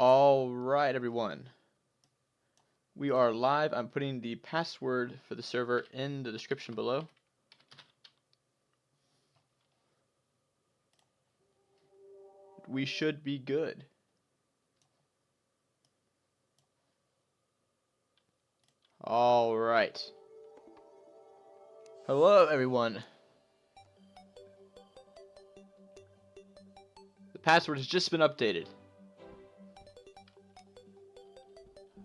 All right, everyone. We are live. I'm putting the password for the server in the description below. We should be good. All right. Hello, everyone. The password has just been updated.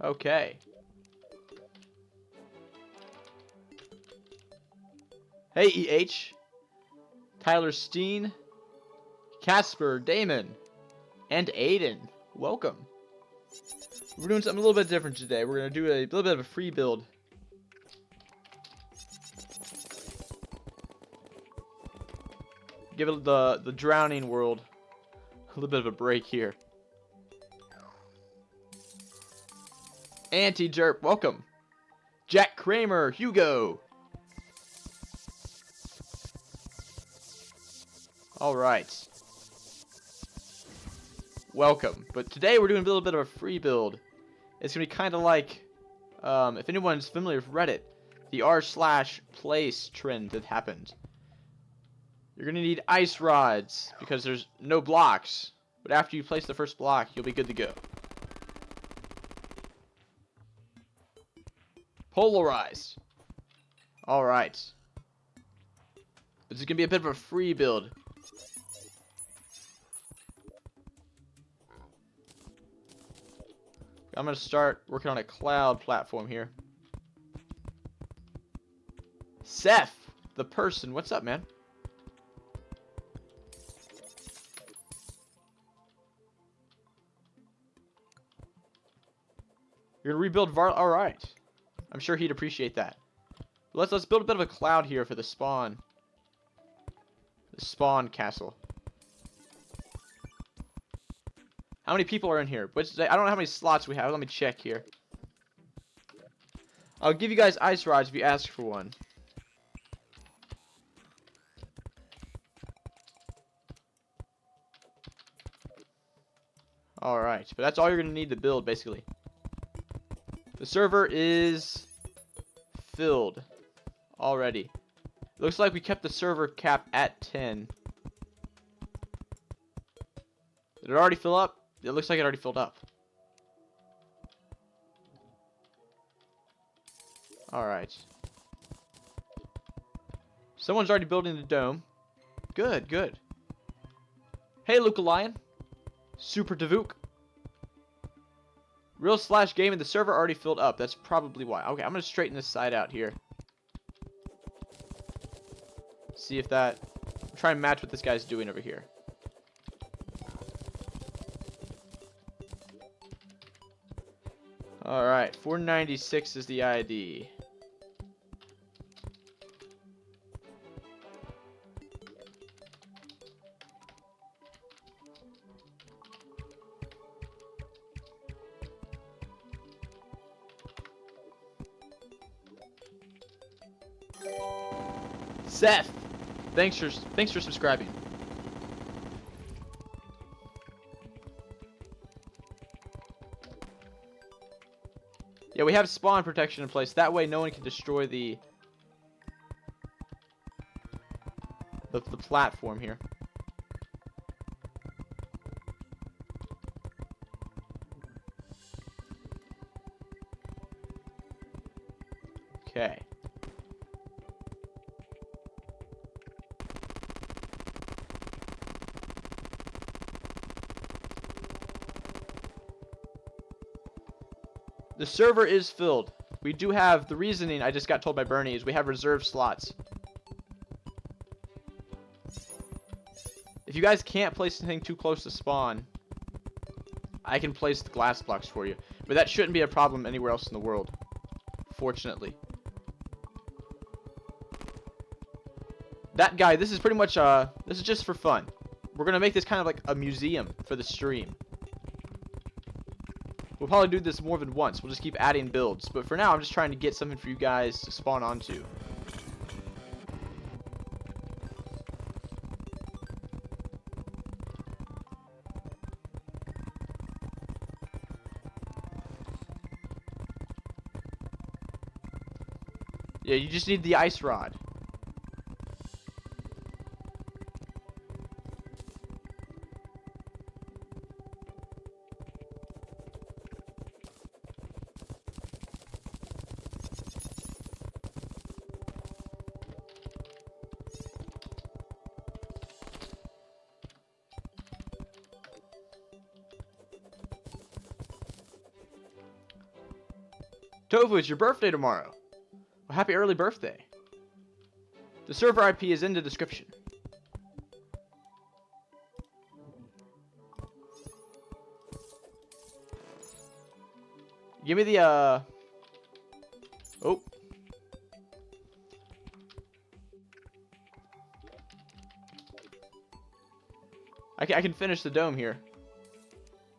Okay. Hey, EH. Tyler Steen. Casper, Damon, and Aiden. Welcome. We're doing something a little bit different today. We're going to do a little bit of a free build. Give it the drowning world a little bit of a break here. Anti-Jerp, welcome. Jack Kramer, Hugo. Alright. Welcome. But today we're doing a little bit of a free build. It's going to be kind of like, if anyone's familiar with Reddit, the r/place trend that happened. You're going to need ice rods because there's no blocks. But after you place the first block, you'll be good to go. Polarized. Alright. This is going to be a bit of a free build. I'm going to start working on a cloud platform here. Seth, the person. What's up, man? You're going to rebuild Var... Alright. I'm sure he'd appreciate that. Let's build a bit of a cloud here for the spawn. The spawn castle. How many people are in here? I don't know how many slots we have. Let me check here. I'll give you guys ice rods if you ask for one. Alright, but that's all you're going to need to build, basically. The server is filled already. Looks like we kept the server cap at 10. Did it already fill up? It looks like it already filled up. Alright. Someone's already building the dome. Good, good. Hey, Luca Lion. Super Davuk. Real/gaming, the server already filled up. That's probably why. Okay, I'm going to straighten this side out here. See if that... Try and match what this guy's doing over here. Alright, 496 is the ID. Seth, thanks for subscribing. Yeah, we have spawn protection in place. That way no one can destroy the platform here. Okay. The server is filled. We do have, the reasoning I just got told by Bernie is we have reserved slots. If you guys can't place anything too close to spawn, I can place the glass blocks for you. But that shouldn't be a problem anywhere else in the world, fortunately. That guy, this is pretty much, this is just for fun. We're going to make this kind of like a museum for the stream. We'll probably do this more than once. We'll just keep adding builds. But for now, I'm just trying to get something for you guys to spawn onto. Yeah, you just need the ice rod. Tofu, it's your birthday tomorrow. Well, happy early birthday. The server IP is in the description. Give me the, Oh. I can finish the dome here.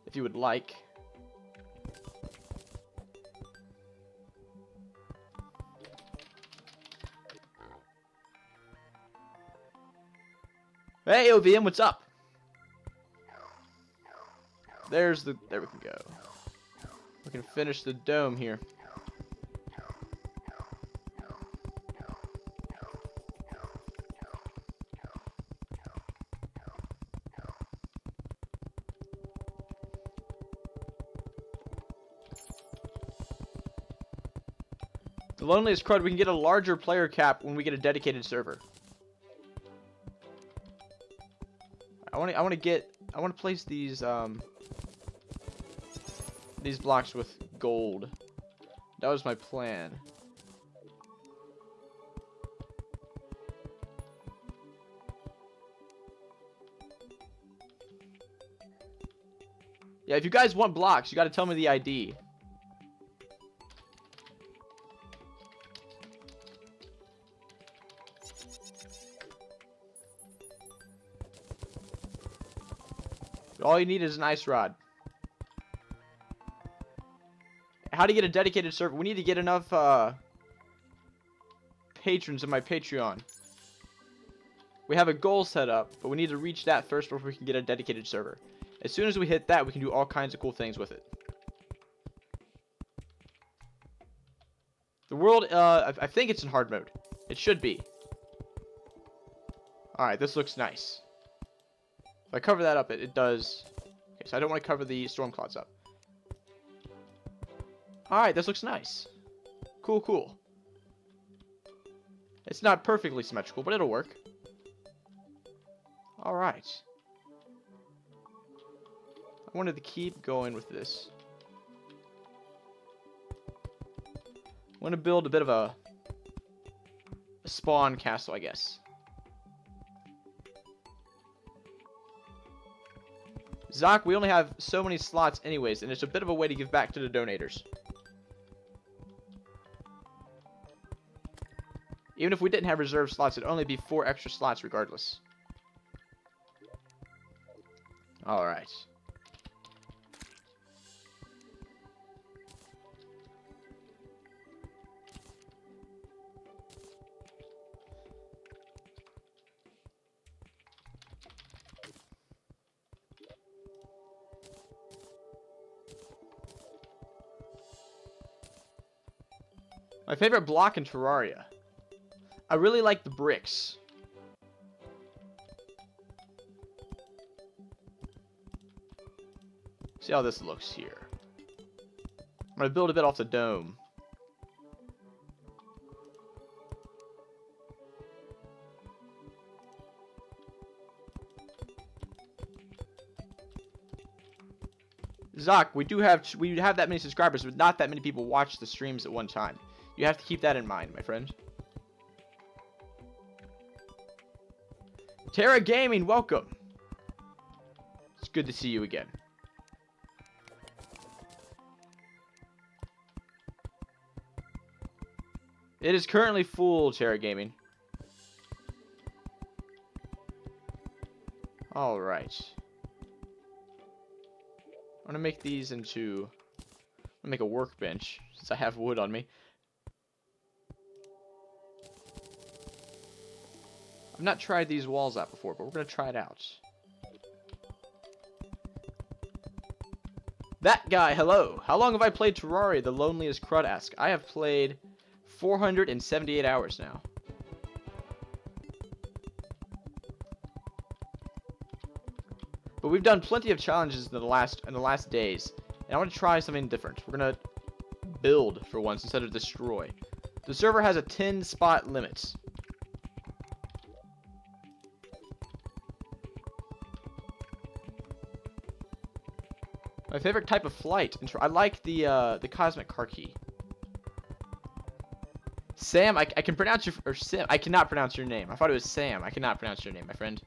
If you would like. Hey, OVM, what's up? There we can go. We can finish the dome here. The loneliest crud, we can get a larger player cap when we get a dedicated server. I want to place these blocks with gold. That was my plan. Yeah, if you guys want blocks, you got to tell me the ID. All you need is an ice rod. How to get a dedicated server? We need to get enough patrons in my Patreon. We have a goal set up, but we need to reach that first before we can get a dedicated server. As soon as we hit that, we can do all kinds of cool things with it. The world, I think it's in hard mode. It should be. Alright, this looks nice. If I cover that up, it does. Okay, so I don't want to cover the storm clouds up. Alright, this looks nice. Cool, cool. It's not perfectly symmetrical, but it'll work. Alright. I wanted to keep going with this. I want to build a bit of a spawn castle, I guess. Zoc, we only have so many slots anyways, and it's a bit of a way to give back to the donators. Even if we didn't have reserved slots, it'd only be 4 extra slots regardless. Alright. My favorite block in Terraria. I really like the bricks. See how this looks here. I'm going to build a bit off the dome. Zoc, we have that many subscribers, but not that many people watch the streams at one time. You have to keep that in mind, my friend. Terra Gaming, welcome. It's good to see you again. It is currently full, Terra Gaming. Alright. I'm gonna make these into... I'm gonna make a workbench, since I have wood on me. I've not tried these walls out before, but we're going to try it out. That guy, hello. How long have I played Terraria? The loneliest crud asks. I have played 478 hours now. But we've done plenty of challenges in the last days, and I want to try something different. We're gonna build for once instead of destroy. The server has a 10 spot limit. My favorite type of flight. I like the cosmic car key. Sam, I can pronounce your, or Sim, I cannot pronounce your name. I thought it was Sam. I cannot pronounce your name, my friend.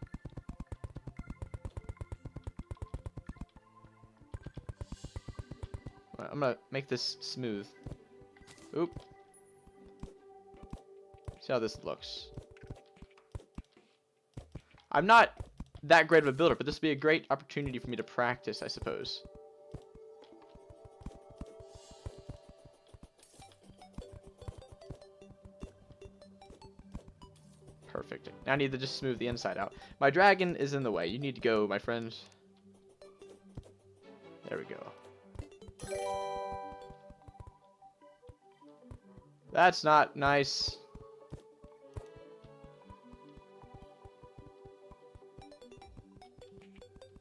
I'm gonna make this smooth. Oop. See how this looks. I'm not that great of a builder, but this would be a great opportunity for me to practice, I suppose. Perfect. Now I need to just smooth the inside out. My dragon is in the way. You need to go, my friend. There we go. That's not nice.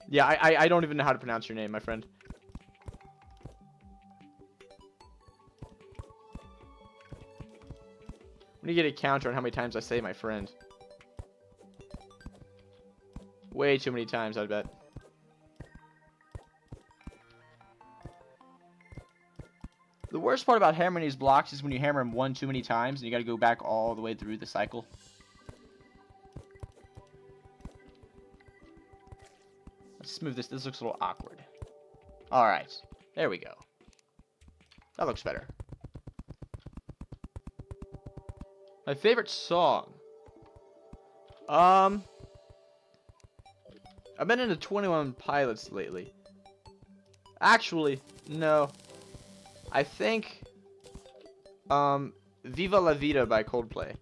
Yeah, I don't even know how to pronounce your name, my friend. We need to get a counter on how many times I say my friend. Way too many times, I bet. The worst part about hammering these blocks is when you hammer them one too many times and you gotta go back all the way through the cycle. Let's smooth this. This looks a little awkward. Alright. There we go. That looks better. My favorite song. I've been into 21 Pilots lately. Actually, no. I think Viva La Vida by Coldplay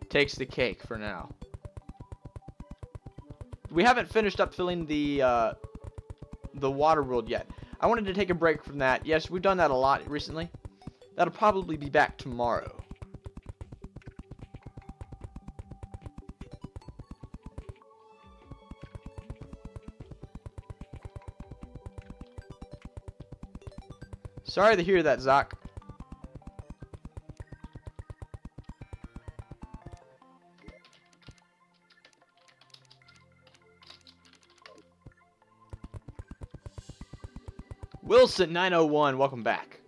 takes the cake for now. We haven't finished up filling the water world yet. I wanted to take a break from that. Yes, we've done that a lot recently. That'll probably be back tomorrow. Sorry to hear that, Zach. Wilson 901, welcome back.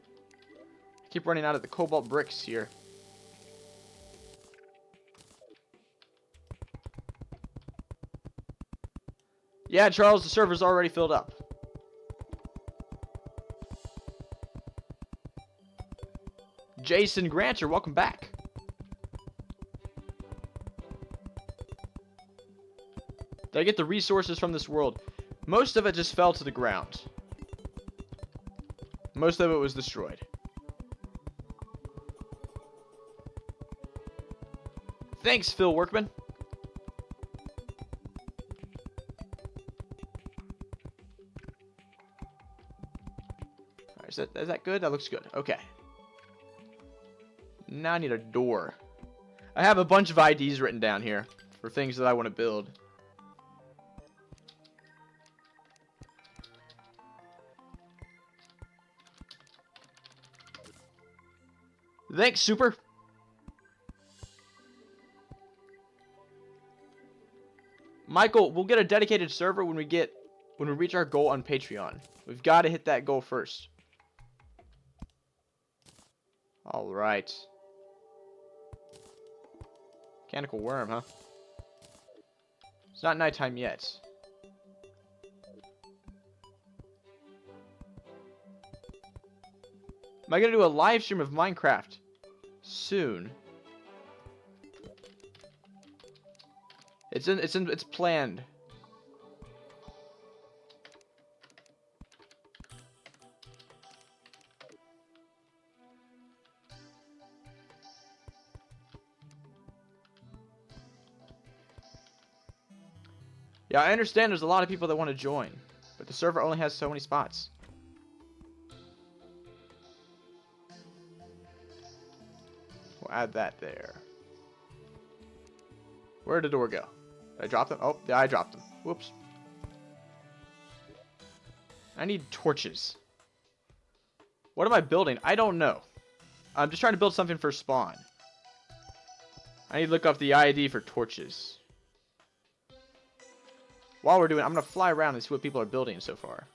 I keep running out of the cobalt bricks here. Yeah, Charles, the server's already filled up. Jason Granter, welcome back. Did I get the resources from this world? Most of it just fell to the ground. Most of it was destroyed. Thanks, Phil Workman. Alright, is that good? That looks good. Okay. Now I need a door. I have a bunch of IDs written down here for things that I want to build. Thanks, Super. Michael, we'll get a dedicated server when we reach our goal on Patreon. We've got to hit that goal first. All right. Mechanical worm, huh? It's not nighttime yet. Am I gonna do a live stream of Minecraft soon? It's planned. Yeah, I understand there's a lot of people that want to join, but the server only has so many spots. We'll add that there. Where did the door go? Did I drop them? Oh, yeah, I dropped them. Whoops. I need torches. What am I building? I don't know. I'm just trying to build something for spawn. I need to look up the ID for torches. While we're doing, I'm going to fly around and see what people are building so far.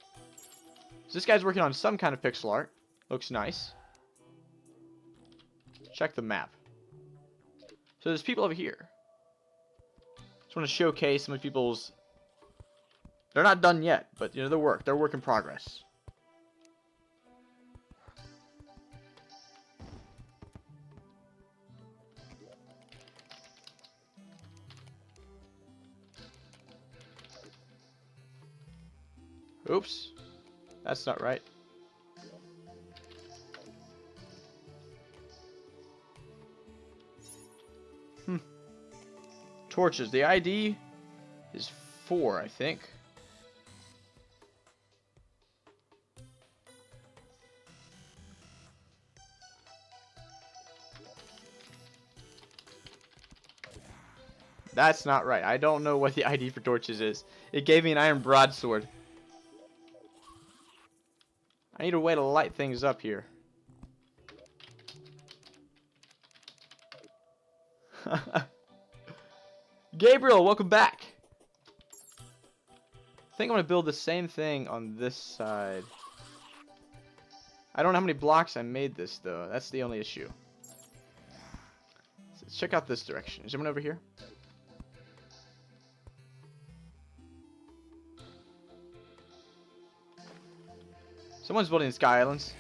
So this guy's working on some kind of pixel art. Looks nice. Check the map. So there's people over here. Just want to showcase some of people's... They're not done yet, but you know, they're work in progress. Oops. That's not right. Torches. The ID is 4, I think. That's not right. I don't know what the ID for torches is. It gave me an iron broadsword. I need a way to light things up here. Gabriel, welcome back. I think I'm going to build the same thing on this side. I don't know how many blocks I made this, though. That's the only issue. So let's check out this direction. Is anyone over here? Someone's building Sky Islands.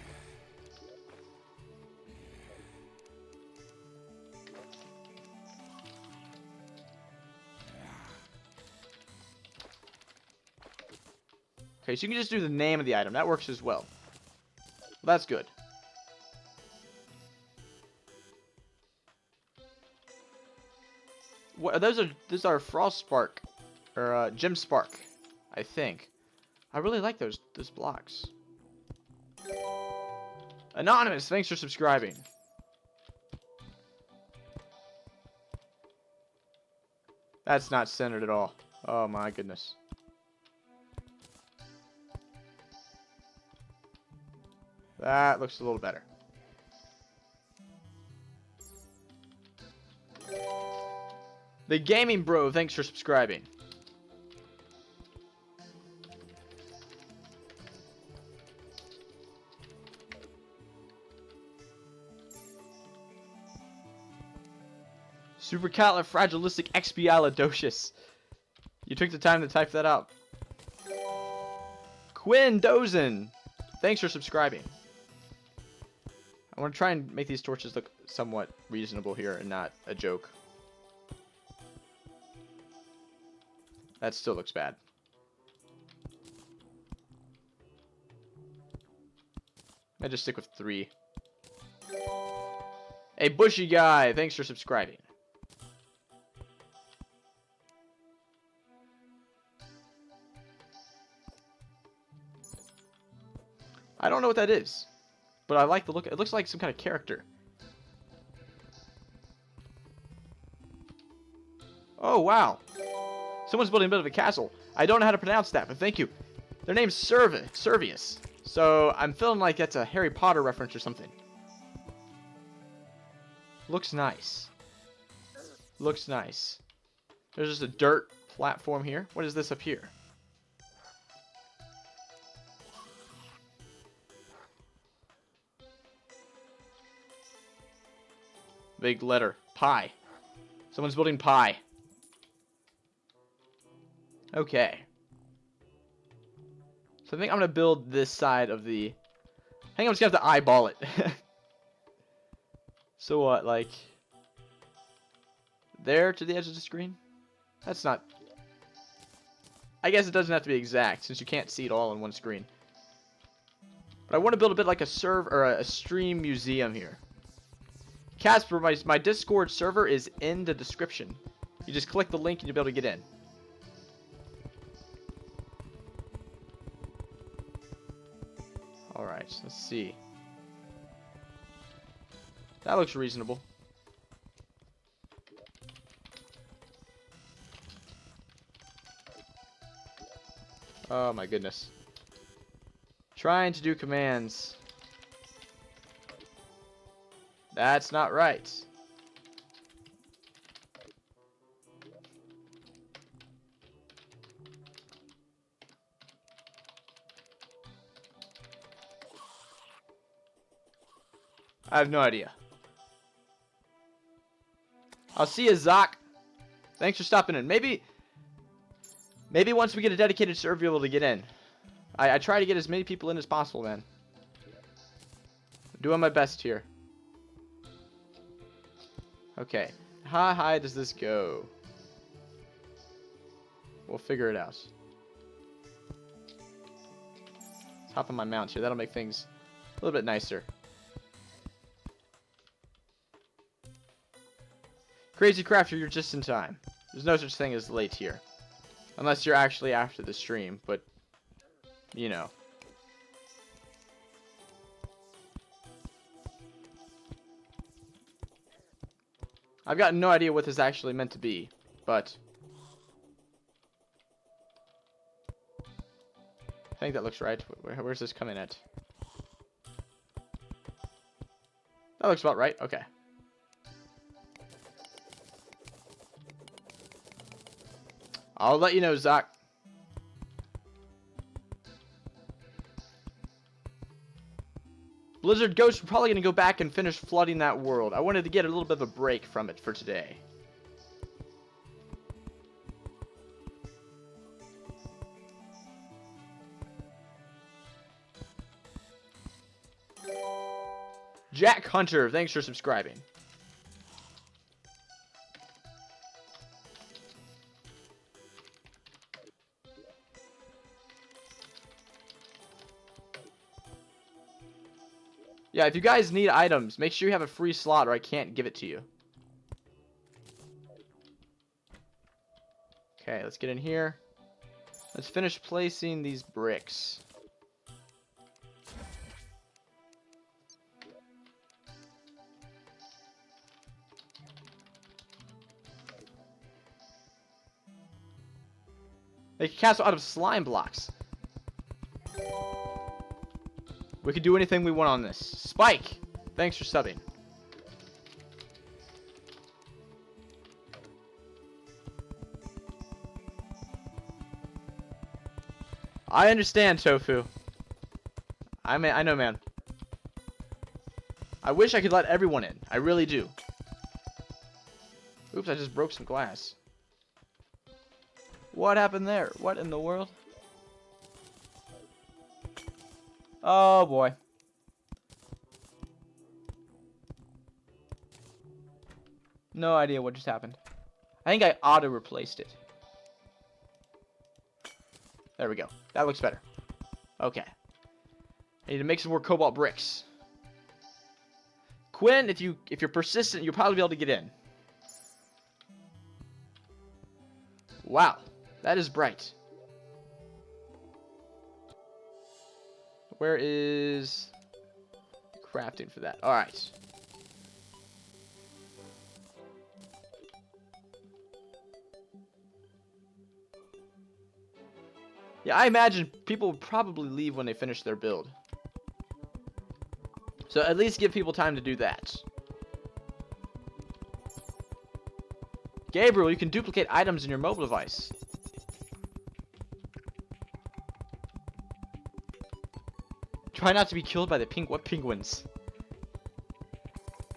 Okay, so you can just do the name of the item. That works as well. Well, that's good. What those are Frost Spark or Gem Spark, I think. I really like those blocks. Anonymous, thanks for subscribing. That's not centered at all. Oh my goodness. That looks a little better. The Gaming Bro, thanks for subscribing. Supercalifragilisticexpialidocious. You took the time to type that out. Quinn Dozen, thanks for subscribing. I want to try and make these torches look somewhat reasonable here and not a joke. That still looks bad. I just stick with 3. Hey, Bushy Guy, thanks for subscribing. I don't know what that is, but I like the look. It looks like some kind of character. Oh, wow. Someone's building a bit of a castle. I don't know how to pronounce that, but thank you. Their name's Servius. So I'm feeling like that's a Harry Potter reference or something. Looks nice. Looks nice. There's just a dirt platform here. What is this up here? Big letter. Pie. Someone's building pie. Okay. So I think I'm going to build this side of the... I think I'm just going to have to eyeball it. So what, like... there to the edge of the screen? That's not... I guess it doesn't have to be exact, since you can't see it all on one screen. But I want to build a bit like a server or a stream museum here. Casper, my Discord server is in the description. You just click the link and you'll be able to get in. Alright, let's see. That looks reasonable. Oh my goodness. Trying to do commands. That's not right. I have no idea. I'll see you, Zoc. Thanks for stopping in. Maybe once we get a dedicated server, you'll be able to get in. I try to get as many people in as possible, man. I'm doing my best here. Okay. How high does this go? We'll figure it out. Let's hop on my mount here. That'll make things a little bit nicer. Crazy Crafter, you're just in time. There's no such thing as late here. Unless you're actually after the stream, but, you know. I've got no idea what this actually meant to be, but I think that looks right. Where's this coming at? That looks about right. Okay. I'll let you know, Zoc. Blizzard Ghost, we're probably going to go back and finish flooding that world. I wanted to get a little bit of a break from it for today. Jack Hunter, thanks for subscribing. Yeah, if you guys need items, make sure you have a free slot or I can't give it to you. Okay, let's get in here. Let's finish placing these bricks. Make a castle out of slime blocks. We can do anything we want on this. Spike! Thanks for subbing. I understand, Tofu. I know, man. I wish I could let everyone in. I really do. Oops, I just broke some glass. What happened there? What in the world? Oh boy. No idea what just happened. I think I auto replaced it. There we go. That looks better. Okay. I need to make some more cobalt bricks. Quinn, if you're persistent, you'll probably be able to get in. Wow. That is bright. Where is crafting for that? Alright. Yeah, I imagine people would probably leave when they finish their build. So at least give people time to do that. Gabriel, you can duplicate items in your mobile device. Try not to be killed by the penguins.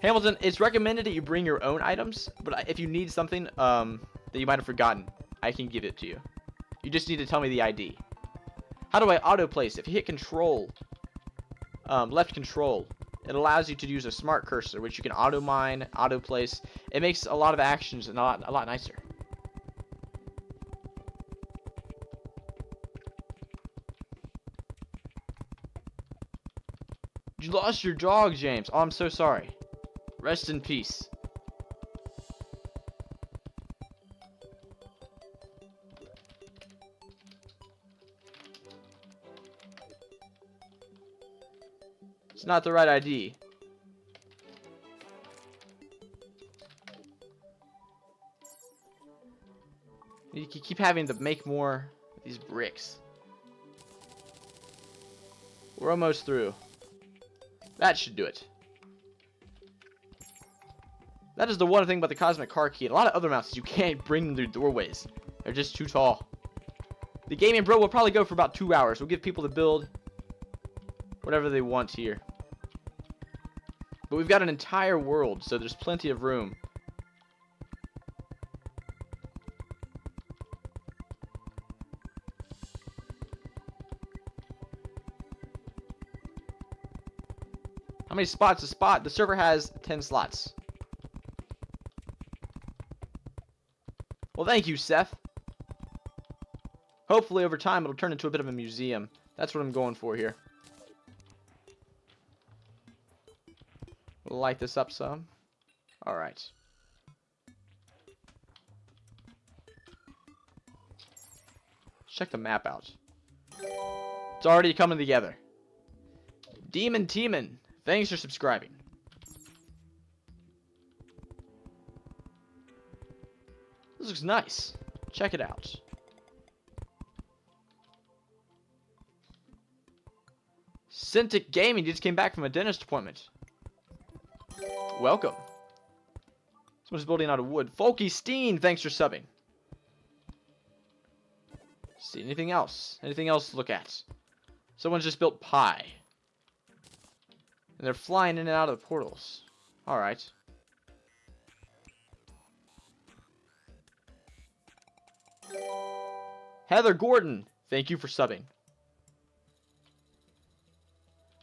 Hamilton, it's recommended that you bring your own items, but if you need something that you might have forgotten, I can give it to you. You just need to tell me the ID. How do I auto place? If you hit control, left control, it allows you to use a smart cursor, which you can auto mine, auto place. It makes a lot of actions and a lot nicer. You lost your dog, James. Oh, I'm so sorry. Rest in peace. It's not the right ID. You keep having to make more of these bricks. We're almost through. That should do it. That is the one thing about the Cosmic Car Key. And a lot of other mounts, you can't bring them through doorways. They're just too tall. The Gaming Bro will probably go for about 2 hours. We'll give people to build whatever they want here. But we've got an entire world, so there's plenty of room. How many spots a spot? The server has 10 slots. Well, thank you, Seth. Hopefully, over time, it'll turn into a bit of a museum. That's what I'm going for here. We'll light this up some. Alright. Check the map out. It's already coming together. Demon Teeman, thanks for subscribing. This looks nice. Check it out. Cintiq Gaming just came back from a dentist appointment. Welcome. Someone's building out of wood. Folky Steen, thanks for subbing. See, anything else? Anything else to look at? Someone's just built pie. And they're flying in and out of the portals. Alright. Heather Gordon, thank you for subbing.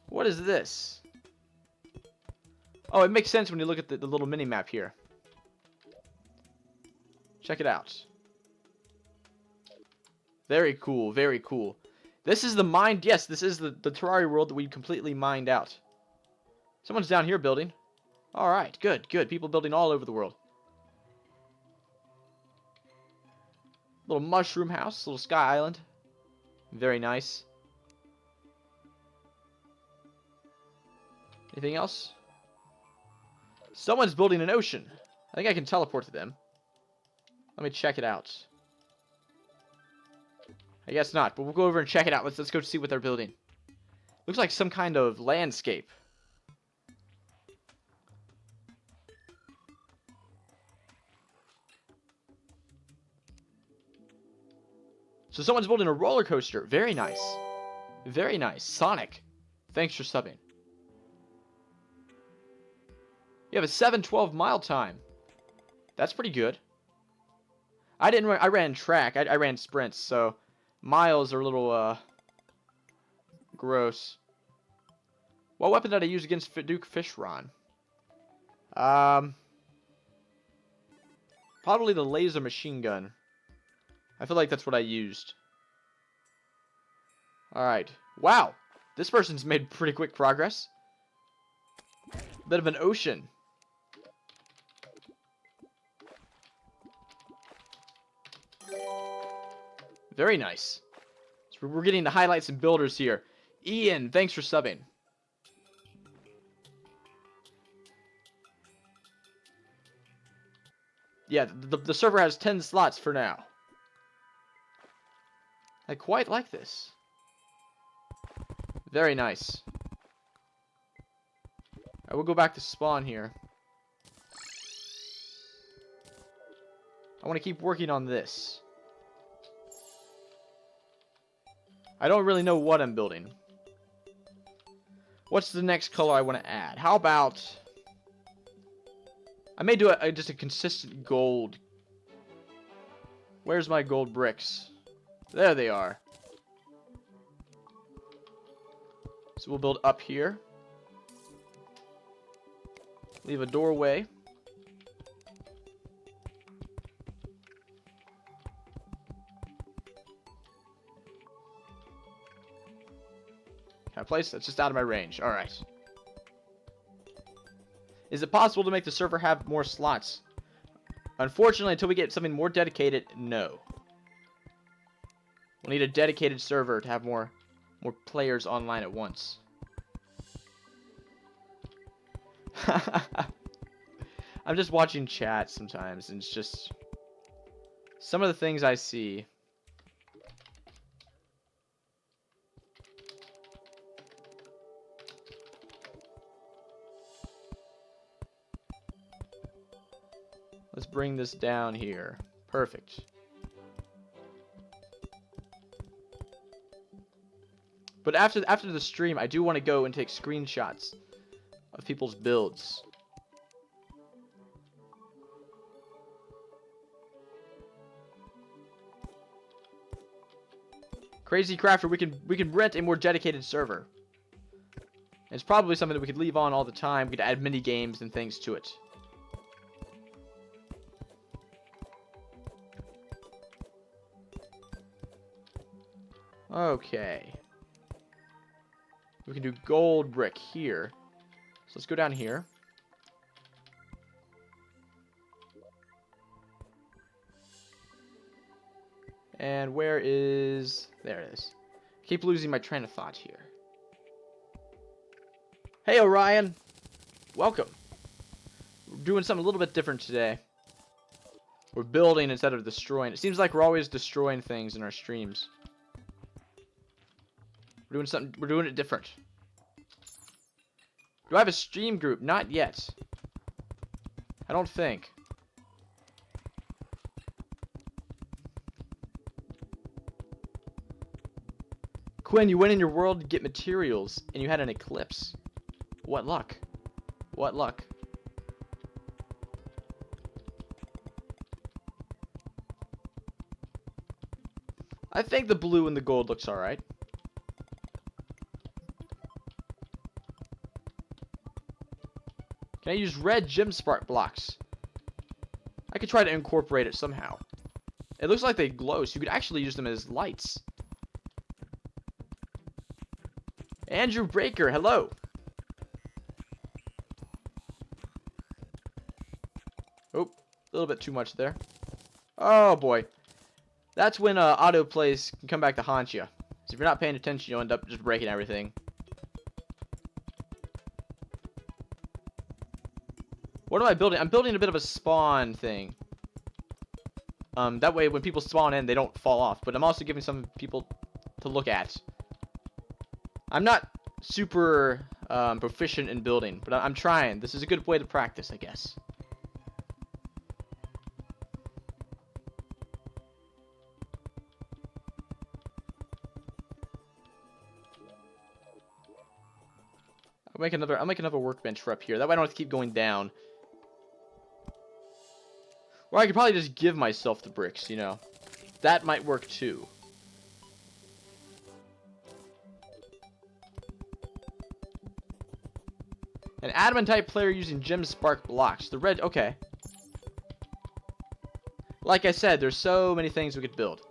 What is this? Oh, it makes sense when you look at the little mini-map here. Check it out. Very cool, very cool. This is the mined... Yes, this is the Terraria world that we completely mined out. Someone's down here building. Alright, good, good. People building all over the world. Little mushroom house, little sky island. Very nice. Anything else? Someone's building an ocean. I think I can teleport to them. Let me check it out. I guess not, but we'll go over and check it out. Let's go see what they're building. Looks like some kind of landscape. So someone's building a roller coaster. Very nice. Very nice. Sonic, thanks for subbing. You have a 7:12 mile time. That's pretty good. I ran track. I ran sprints, so miles are a little gross. What weapon did I use against Duke Fishron? Probably the laser machine gun. I feel like that's what I used. Alright. Wow. This person's made pretty quick progress. Bit of an ocean. Very nice. So we're getting the highlights and builders here. Ian, thanks for subbing. Yeah, the server has 10 slots for now. I quite like this. Very nice. I will go back to spawn here. I want to keep working on this. I don't really know what I'm building. What's the next color I want to add? How about... I may do just a consistent gold. Where's my gold bricks? There they are. So we'll build up here. Leave a doorway. Can I place? That's just out of my range. Alright. Is it possible to make the server have more slots? Unfortunately, until we get something more dedicated, no. We'll need a dedicated server to have more players online at once. I'm just watching chat sometimes, and it's just... some of the things I see... Let's bring this down here. Perfect. But after the stream, I do want to go and take screenshots of people's builds. Crazy Crafter, we can rent a more dedicated server. It's probably something that we could leave on all the time. We could add mini games and things to it. Okay. We can do gold brick here. So let's go down here. And where is... There it is. I keep losing my train of thought here. Hey, Orion. Welcome. We're doing something a little bit different today. We're building instead of destroying. It seems like we're always destroying things in our streams. We're doing it different. Do I have a stream group? Not yet. I don't think. Quinn, you went in your world to get materials, and you had an eclipse. What luck? What luck? I think the blue and the gold looks alright. Can I use red gem spark blocks? I could try to incorporate it somehow. It looks like they glow, so you could actually use them as lights. Andrew Breaker, hello. Oh, a little bit too much there. Oh boy. That's when autoplays can come back to haunt you. So if you're not paying attention, you'll end up just breaking everything. What am I building? I'm building a bit of a spawn thing. That way when people spawn in, they don't fall off. But I'm also giving some people to look at. I'm not super proficient in building, but I'm trying. This is a good way to practice, I guess. I'll make another workbench for up here. That way I don't have to keep going down. Or I could probably just give myself the bricks, you know. That might work too. An adamant type player using gem spark blocks. The red, okay. Like I said, there's so many things we could build.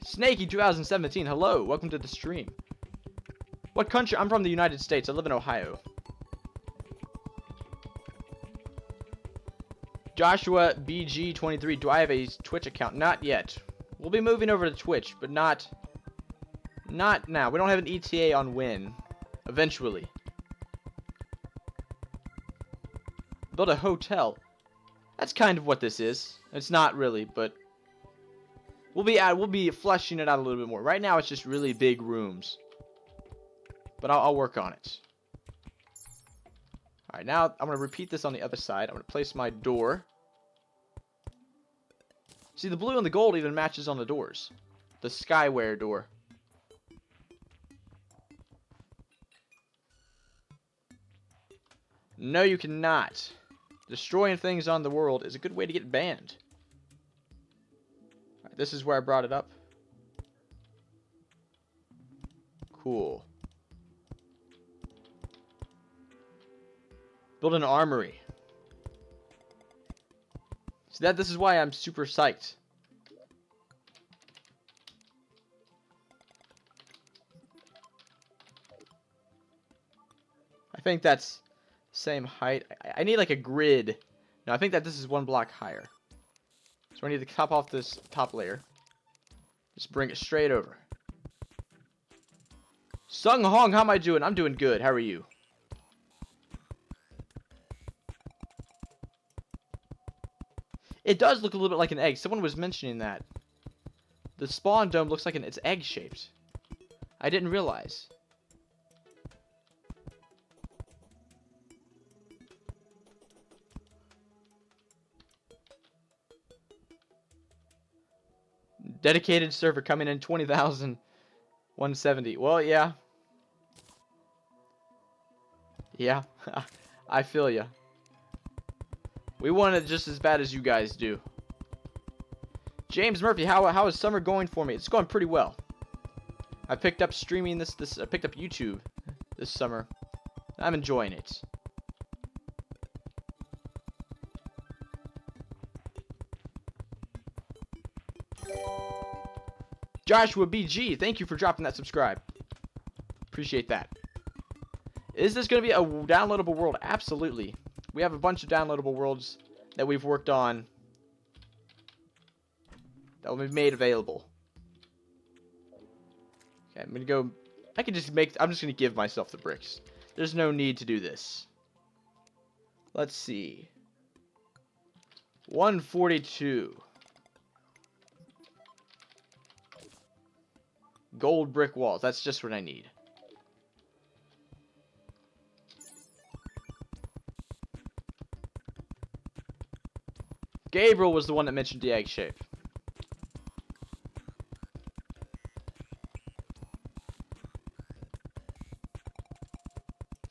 Snakey 2017, hello, welcome to the stream. What country? I'm from the United States. I live in Ohio. Joshua BG23, do I have a Twitch account? Not yet. We'll be moving over to Twitch, but not now. We don't have an ETA on when. Eventually. Build a hotel. That's kind of what this is. It's not really, but we'll be fleshing it out a little bit more. Right now, it's just really big rooms. But I'll work on it. Alright, now I'm going to repeat this on the other side. I'm going to place my door. See, the blue and the gold even matches on the doors. The Skyware door. No, you cannot. Destroying things on the world is a good way to get banned. Alright, this is where I brought it up. Cool. Build an armory. See, this is why I'm super psyched. I think that's same height. I need like a grid. No, I think that this is one block higher. So I need to top off this top layer. Just bring it straight over. Sung Hong, how am I doing? I'm doing good. How are you? It does look a little bit like an egg. Someone was mentioning that. The spawn dome looks like it's egg-shaped. I didn't realize. Dedicated server coming in 20,170. Well, yeah. Yeah. I feel ya. We want it just as bad as you guys do. James Murphy, how is summer going for me? It's going pretty well. I picked up streaming I picked up YouTube this summer. I'm enjoying it. Joshua BG, thank you for dropping that subscribe. Appreciate that. Is this going to be a downloadable world? Absolutely. We have a bunch of downloadable worlds that we've worked on that will be made available. Okay, I'm going to go... I'm just going to give myself the bricks. There's no need to do this. Let's see. 142. Gold brick walls. That's just what I need. Gabriel was the one that mentioned the egg shape.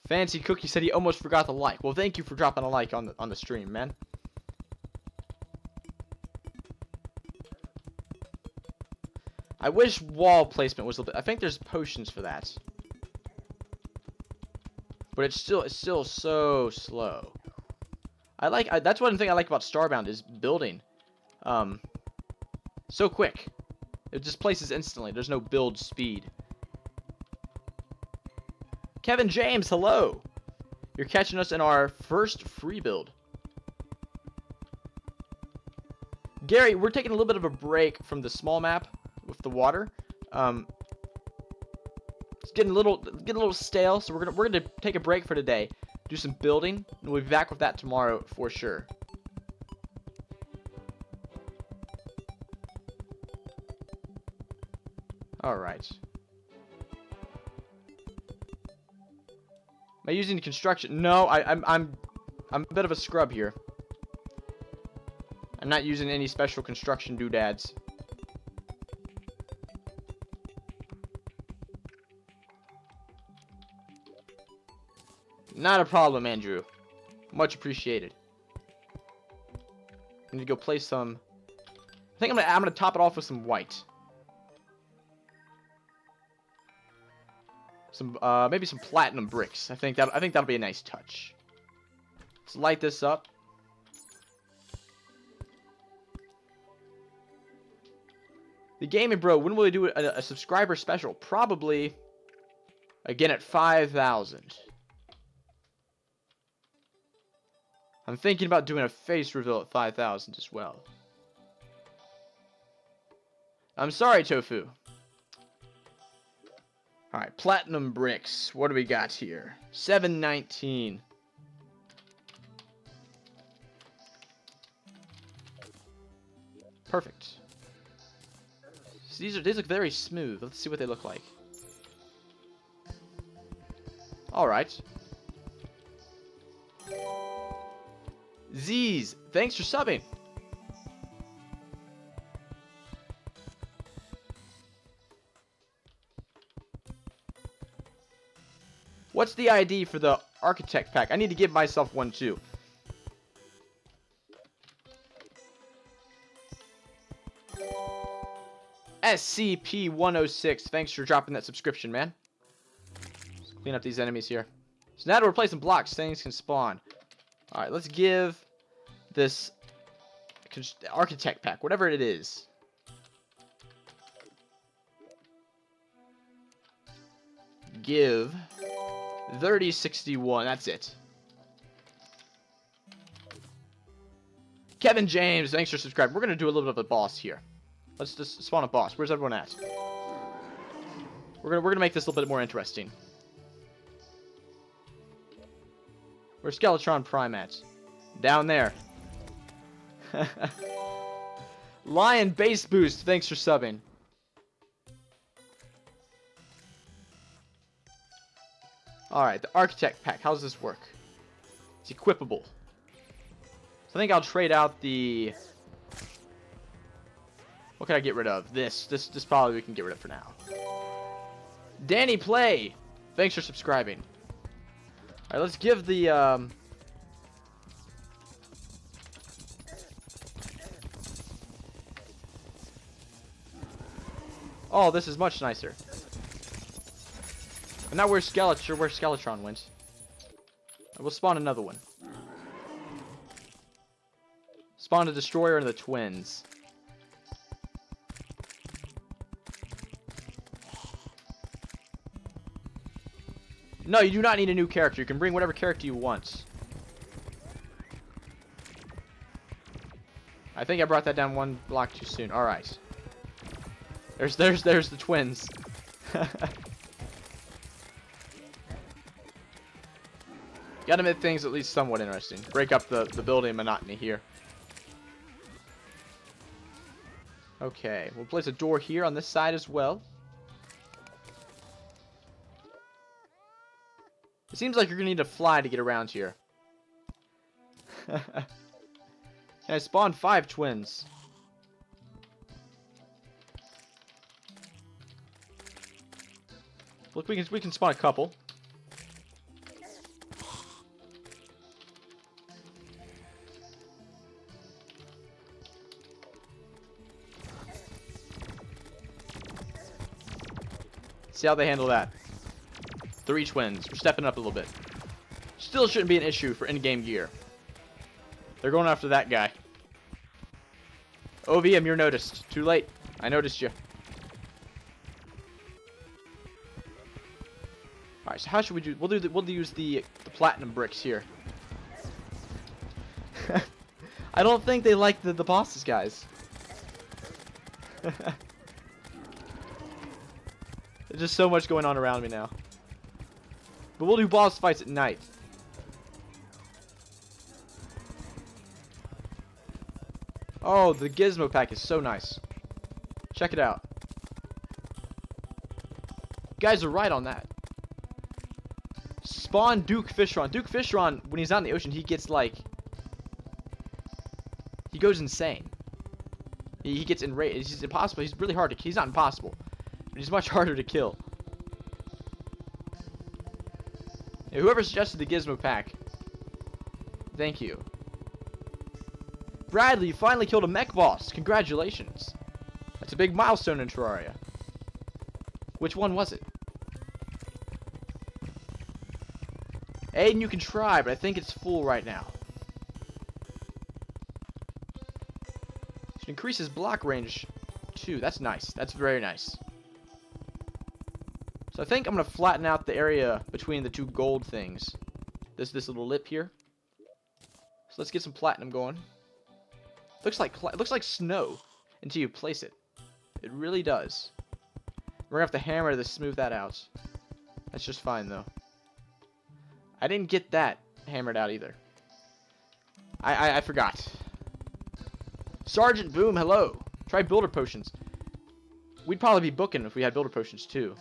Fancy Cookie said he almost forgot the like. Well, thank you for dropping a like on the stream, man. I wish wall placement was a little bit... I think there's potions for that. But it's still so slow. That's one thing I like about Starbound is building. So quick. It just places instantly. There's no build speed. Kevin James, hello. You're catching us in our first free build. Gary, we're taking a little bit of a break from the small map with the water. It's getting a little stale, so we're gonna take a break for today. Do some building, and we'll be back with that tomorrow for sure. All right. Am I using construction? No, I'm a bit of a scrub here. I'm not using any special construction doodads. Not a problem, Andrew. Much appreciated. I need to go place some... I think I'm gonna top it off with some white. Some maybe some platinum bricks. I think that'll be a nice touch. Let's light this up. The Gaming Bro, when will we do a subscriber special? Probably again at 5,000. I'm thinking about doing a face reveal at 5,000 as well. I'm sorry, Tofu. Alright, platinum bricks. What do we got here? 719. Perfect. So these look very smooth. Let's see what they look like. Alright. Z's, thanks for subbing. What's the ID for the architect pack? I need to give myself one too. SCP-106, thanks for dropping that subscription, man. Let's clean up these enemies here. So now to replace some blocks, things can spawn. Alright, let's give this architect pack, whatever it is. Give 3061, that's it. Kevin James, thanks for subscribing. We're going to do a little bit of a boss here. Let's just spawn a boss. Where's everyone at? We're gonna make this a little bit more interesting. Where's Skeletron Prime at? Down there. Lion Base Boost, thanks for subbing. Alright, the Architect Pack. How does this work? It's equipable. So I think I'll trade out the What can I get rid of? This probably we can get rid of for now. Danny Play, thanks for subscribing. All right, let's give the oh, this is much nicer. And now where Skeletron went. We'll spawn another one. Spawn a destroyer and the twins. No, you do not need a new character. You can bring whatever character you want. I think I brought that down one block too soon. All right. There's the twins. Gotta make things at least somewhat interesting. Break up the building monotony here. Okay, we'll place a door here on this side as well. It seems like you're gonna need to fly to get around here. I spawned 5 twins. Look, we can spawn a couple. See how they handle that. 3 twins. We're stepping up a little bit. Still shouldn't be an issue for in-game gear. They're going after that guy. OVM, you're noticed. Too late. I noticed you. Alright, so how should we do? We'll use the platinum bricks here. I don't think they like the bosses, guys. There's just so much going on around me now. But we'll do boss fights at night. Oh, the gizmo pack is so nice. Check it out. You guys are right on that. Spawn Duke Fishron. Duke Fishron, when he's out in the ocean, he gets like... he goes insane. He gets enraged. He's impossible. He's really hard to... he's not impossible. But he's much harder to kill. Yeah, whoever suggested the gizmo pack, thank you. Bradley, you finally killed a mech boss. Congratulations. That's a big milestone in Terraria. Which one was it? Aiden, you can try, but I think it's full right now. Should increase his block range too. That's nice. That's very nice. So I think I'm gonna flatten out the area between the 2 gold things. This little lip here. So let's get some platinum going. Looks like snow until you place it. It really does. We're gonna have to hammer to smooth that out. That's just fine though. I didn't get that hammered out either. I forgot. Sergeant Boom, hello. Try builder potions. We'd probably be booking if we had builder potions too.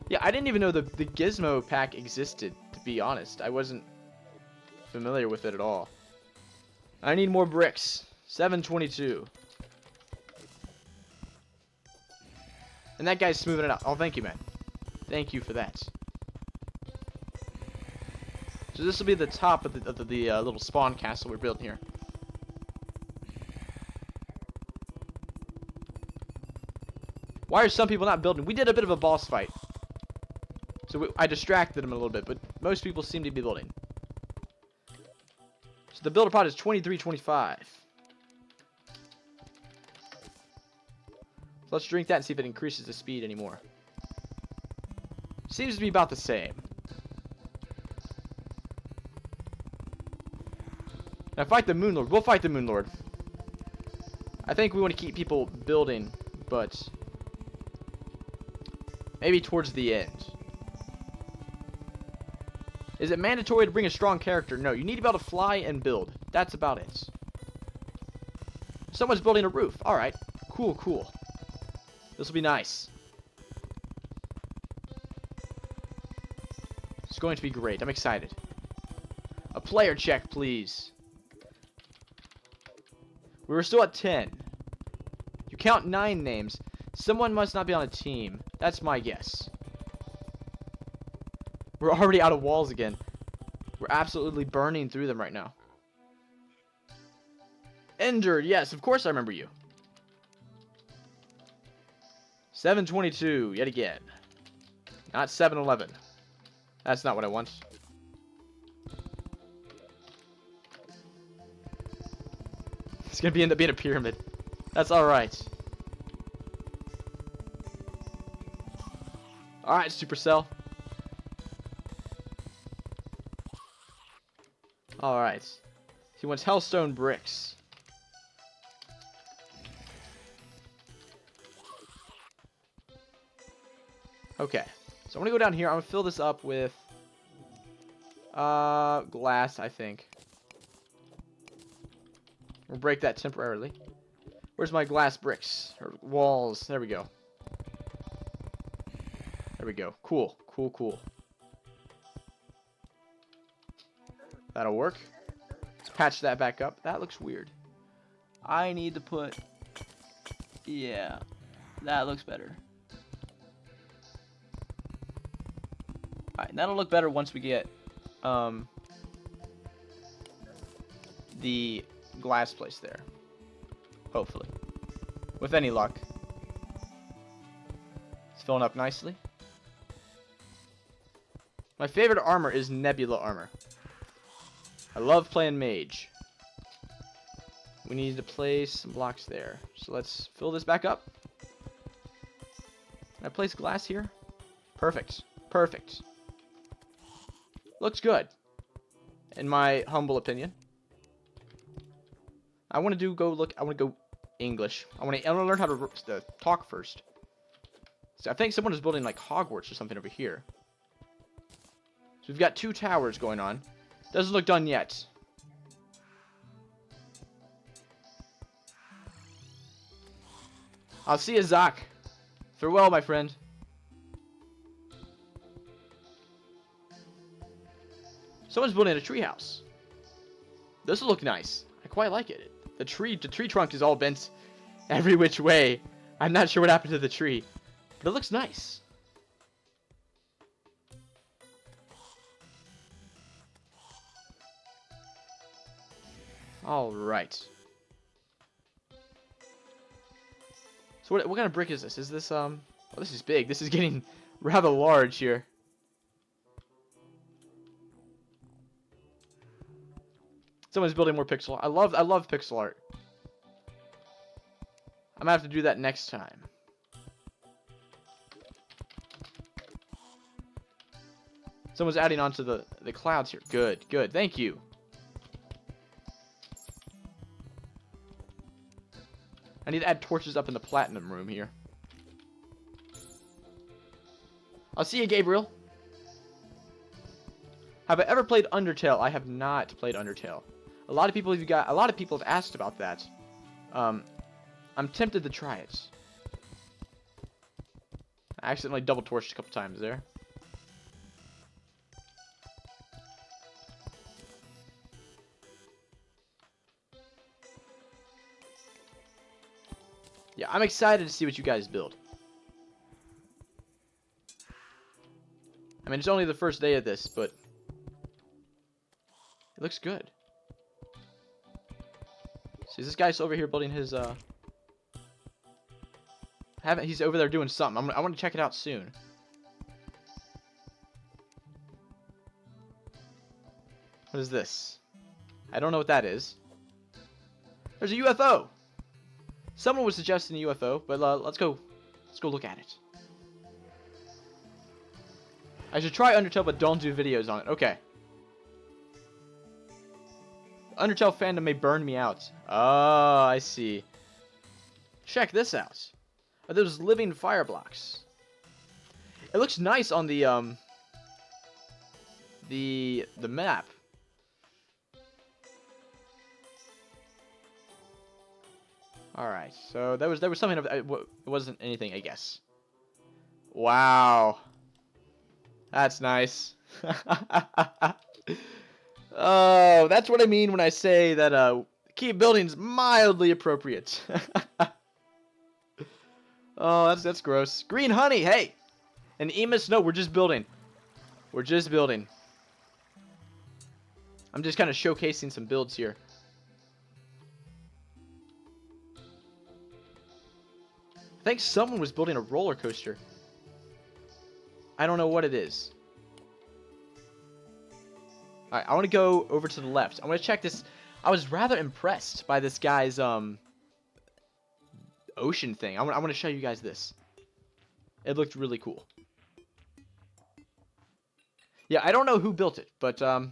Yeah, I didn't even know the gizmo pack existed, to be honest. I wasn't familiar with it at all. I need more bricks. 722. And that guy's smoothing it out. Oh, thank you, man. Thank you for that. So this will be the top of the little spawn castle we're building here. Why are some people not building? We did a bit of a boss fight. So I distracted them a little bit, but most people seem to be building. So the builder pot is 2325. Let's drink that and see if it increases the speed anymore. Seems to be about the same. Now fight the Moon Lord. We'll fight the Moon Lord. I think we want to keep people building, but maybe towards the end. Is it mandatory to bring a strong character? No, you need to be able to fly and build. That's about it. Someone's building a roof. Alright. Cool, cool. This will be nice. It's going to be great. I'm excited. A player check, please. We were still at 10. You count 9 names. Someone must not be on a team. That's my guess. We're already out of walls again. We're absolutely burning through them right now. Ender, yes, of course I remember you. 722, yet again. Not 711. That's not what I want. It's gonna end up being a pyramid. That's alright. Alright, Supercell. Alright. He wants hellstone bricks. Okay. So I'm gonna go down here. I'm gonna fill this up with glass, I think. We'll break that temporarily. Where's my glass bricks? Or walls. There we go. There we go. Cool. Cool, cool. That'll work. Let's patch that back up. That looks weird. I need to put... Yeah. That looks better. Alright, that'll look better once we get the glass place there. Hopefully. With any luck. It's filling up nicely. My favorite armor is Nebula armor. I love playing mage. We need to place some blocks there. So let's fill this back up. Can I place glass here? Perfect. Perfect. Looks good. In my humble opinion. I want to go English. I want to learn how to talk first. So I think someone is building like Hogwarts or something over here. So we've got 2 towers going on. Doesn't look done yet. I'll see you, Zach. Farewell, my friend. Someone's building a treehouse. This will look nice. I quite like it. The tree trunk is all bent every which way. I'm not sure what happened to the tree, but it looks nice. All right. So what kind of brick is this? Is this oh, this is big. This is getting rather large here. Someone's building more pixel art. I love pixel art. I'm gonna have to do that next time. Someone's adding on to the clouds here. Good, good. Thank you. I need to add torches up in the platinum room here. I'll see you, Gabriel. Have I ever played Undertale? I have not played Undertale. A lot of people have asked about that. I'm tempted to try it. I accidentally double torched a couple times there. Yeah, I'm excited to see what you guys build. I mean, it's only the first day of this, but it looks good. See, this guy's over here building his, he's over there doing something. I want to check it out soon. What is this? I don't know what that is. There's a UFO! Someone was suggesting a UFO, but let's go look at it. I should try Undertale, but don't do videos on it. Okay. Undertale fandom may burn me out. Oh, I see. Check this out. Are those living fire blocks? It looks nice on the map. All right. So there was something of it wasn't anything, I guess. Wow. That's nice. Oh, that's what I mean when I say that Keep buildings mildly appropriate. Oh, that's gross. Green honey, hey! And Emus, no, we're just building. We're just building. I'm just kind of showcasing some builds here. I think someone was building a roller coaster. I don't know what it is. Alright, I want to go over to the left. I want to check this. I was rather impressed by this guy's ocean thing. I want to show you guys this. It looked really cool. Yeah, I don't know who built it, but I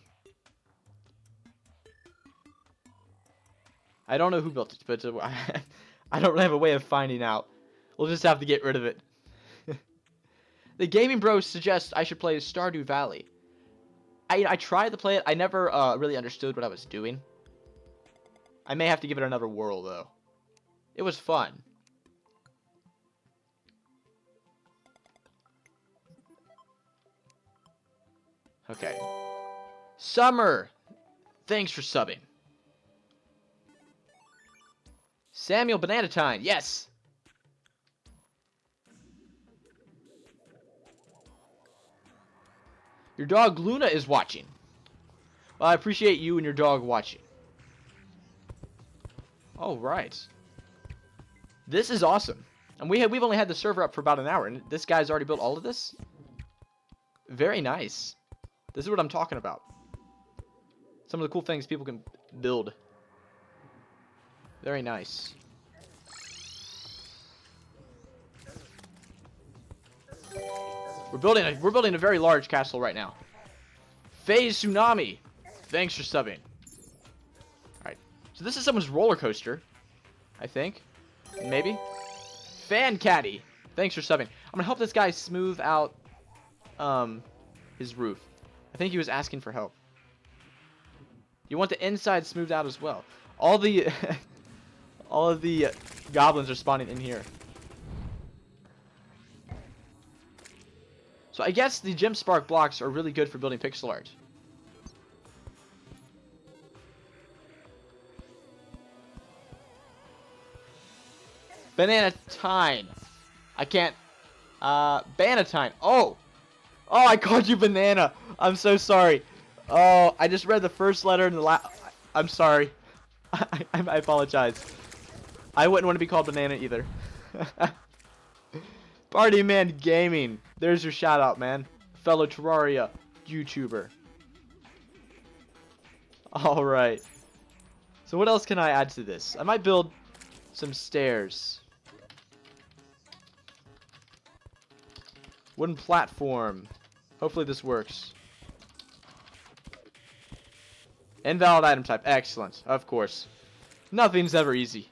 don't know who built it, but I don't really have a way of finding out. We'll just have to get rid of it. The Gaming Bros suggests I should play Stardew Valley. I tried to play it. I never really understood what I was doing. I may have to give it another whirl, though. It was fun. Okay. Summer! Thanks for subbing. Samuel Bananatine, yes! Your dog Luna is watching. Well, I appreciate you and your dog watching. All right. This is awesome. And we've only had the server up for about an hour, and this guy's already built all of this? Very nice. This is what I'm talking about. Some of the cool things people can build. Very nice. We're building a very large castle right now. Phase Tsunami. Thanks for subbing. Alright. So this is someone's roller coaster. I think. Maybe. Fan Caddy. Thanks for subbing. I'm gonna help this guy smooth out his roof. I think he was asking for help. You want the inside smoothed out as well. All the all of the goblins are spawning in here. So I guess the gem spark blocks are really good for building pixel art. Bananatine. I can't. Banatine. Oh! Oh, I called you banana. I'm so sorry. Oh, I just read the first letter in the I'm sorry. I apologize. I wouldn't want to be called banana either. Party Man Gaming. There's your shout out, man. Fellow Terraria YouTuber. Alright. So what else can I add to this? I might build some stairs. Wooden platform. Hopefully this works. Invalid item type. Excellent. Of course. Nothing's ever easy.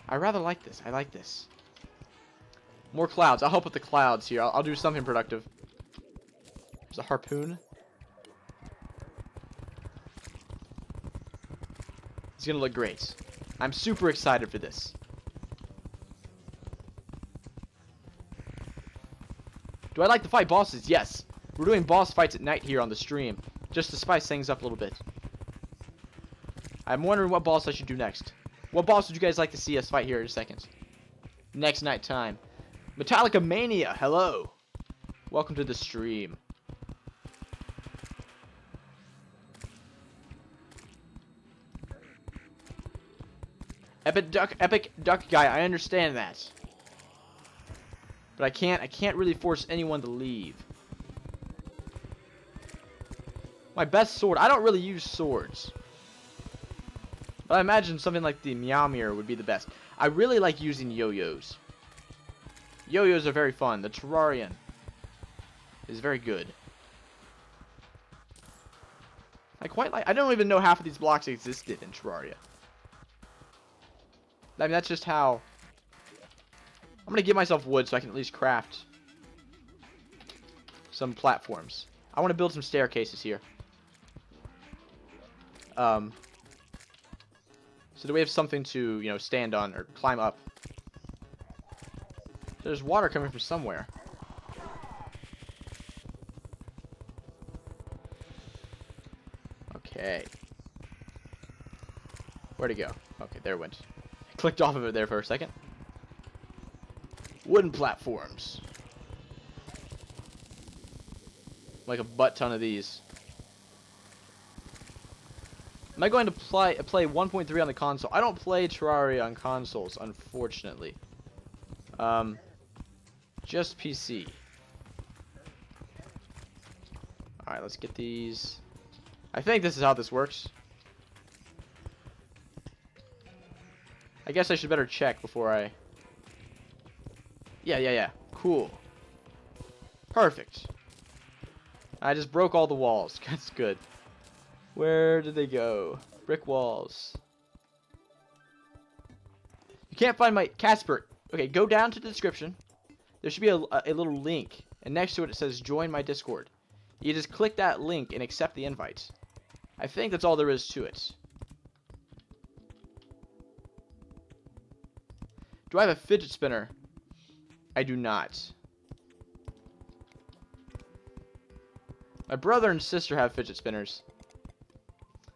I rather like this. I like this. More clouds. I'll help with the clouds here. I'll do something productive. There's a harpoon. It's gonna look great. I'm super excited for this. Do I like to fight bosses? Yes. We're doing boss fights at night here on the stream, just to spice things up a little bit. I'm wondering what boss I should do next. What boss would you guys like to see us fight here in a second? Next night time. Metallica Mania, hello. Welcome to the stream. Epic Duck guy, I understand that. But I can't really force anyone to leave. My best sword, I don't really use swords. But I imagine something like the Meowmere would be the best. I really like using yo-yos. Yo-yos are very fun. The Terrarian is very good. I don't even know half of these blocks existed in Terraria. I mean, that's just how... I'm going to give myself wood so I can at least craft some platforms. I want to build some staircases here. So that we have something to, you know, stand on or climb up. There's water coming from somewhere. Okay. Where'd it go? Okay, there it went. I clicked off of it there for a second. Wooden platforms. Like a butt ton of these. Am I going to play 1.3 on the console? I don't play Terraria on consoles, unfortunately. Just PC. Alright, let's get these. I think this is how this works. I guess I should better check before I... Yeah. Cool. Perfect. I just broke all the walls. That's good. Where did they go? Brick walls. You can't find my... Casper. Okay, go down to the description. There should be a little link. And next to it, it says join my Discord. You just click that link and accept the invite. I think that's all there is to it. Do I have a fidget spinner? I do not. My brother and sister have fidget spinners.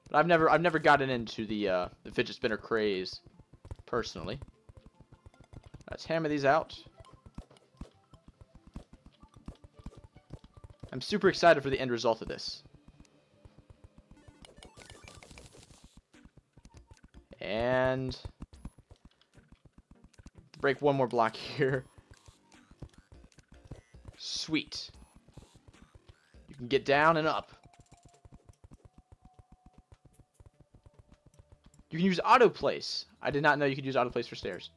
But I've never gotten into the fidget spinner craze personally. Let's hammer these out. I'm super excited for the end result of this. And break one more block here. Sweet. You can get down and up. You can use auto place. I did not know you could use auto place for stairs.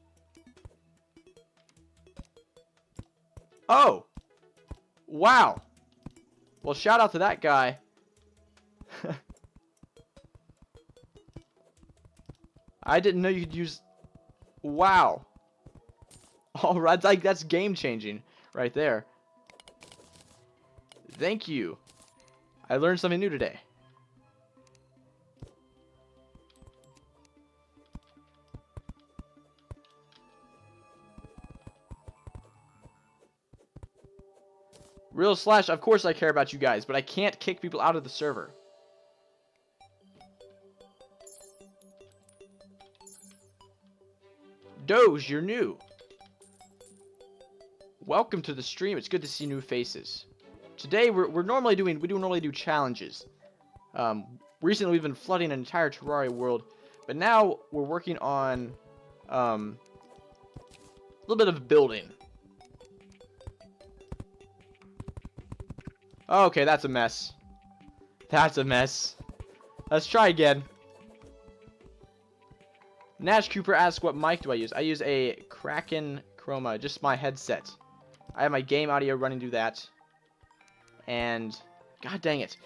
Oh! Wow! Well, shout out to that guy. I didn't know you could use... Wow. Alright, that's game changing right there. Thank you. I learned something new today. Real Slash, of course I care about you guys, but I can't kick people out of the server. Doge, you're new. Welcome to the stream. It's good to see new faces. Today we normally do challenges. Recently we've been flooding an entire Terraria world, but now we're working on a little bit of building. Okay, that's a mess. That's a mess. Let's try again. Nash Cooper asks, what mic do I use? I use a Kraken Chroma, just my headset. I have my game audio running through that. And, god dang it.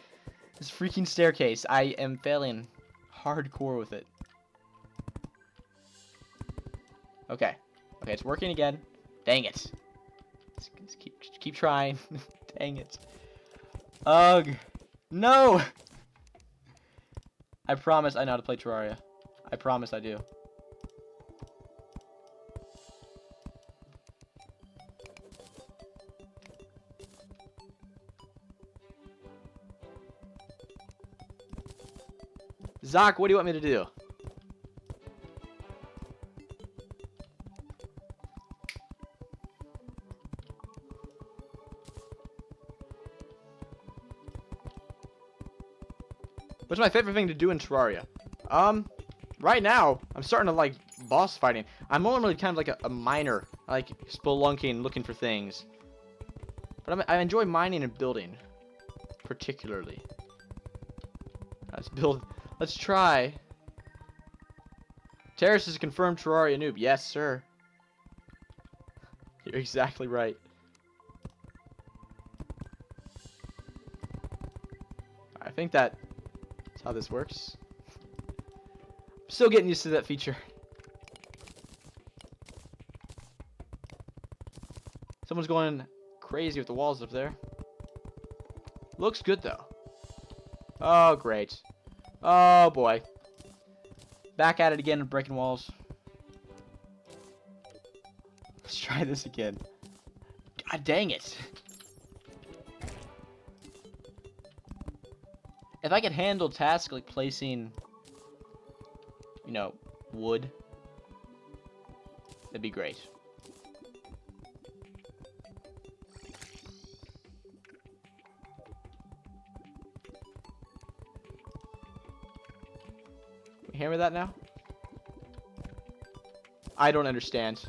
This freaking staircase, I am failing hardcore with it. Okay. Okay, it's working again. Dang it. Let's keep trying. Dang it. Ugh. No! I promise I know how to play Terraria. I promise I do. Zach, what do you want me to do? What's my favorite thing to do in Terraria? Right now, I'm starting to like boss fighting. I'm normally kind of like a miner. I like spelunking, looking for things. But I enjoy mining and building. Particularly. Let's build... Let's try. Terrace is a confirmed Terraria noob. Yes, sir. You're exactly right. I think that's how this works. I'm still getting used to that feature. Someone's going crazy with the walls up there. Looks good, though. Oh, great. Oh, boy. Back at it again and breaking walls. Let's try this again. God dang it. If I could handle tasks like placing, you know, wood, that'd be great. Can you hammer that now? I don't understand.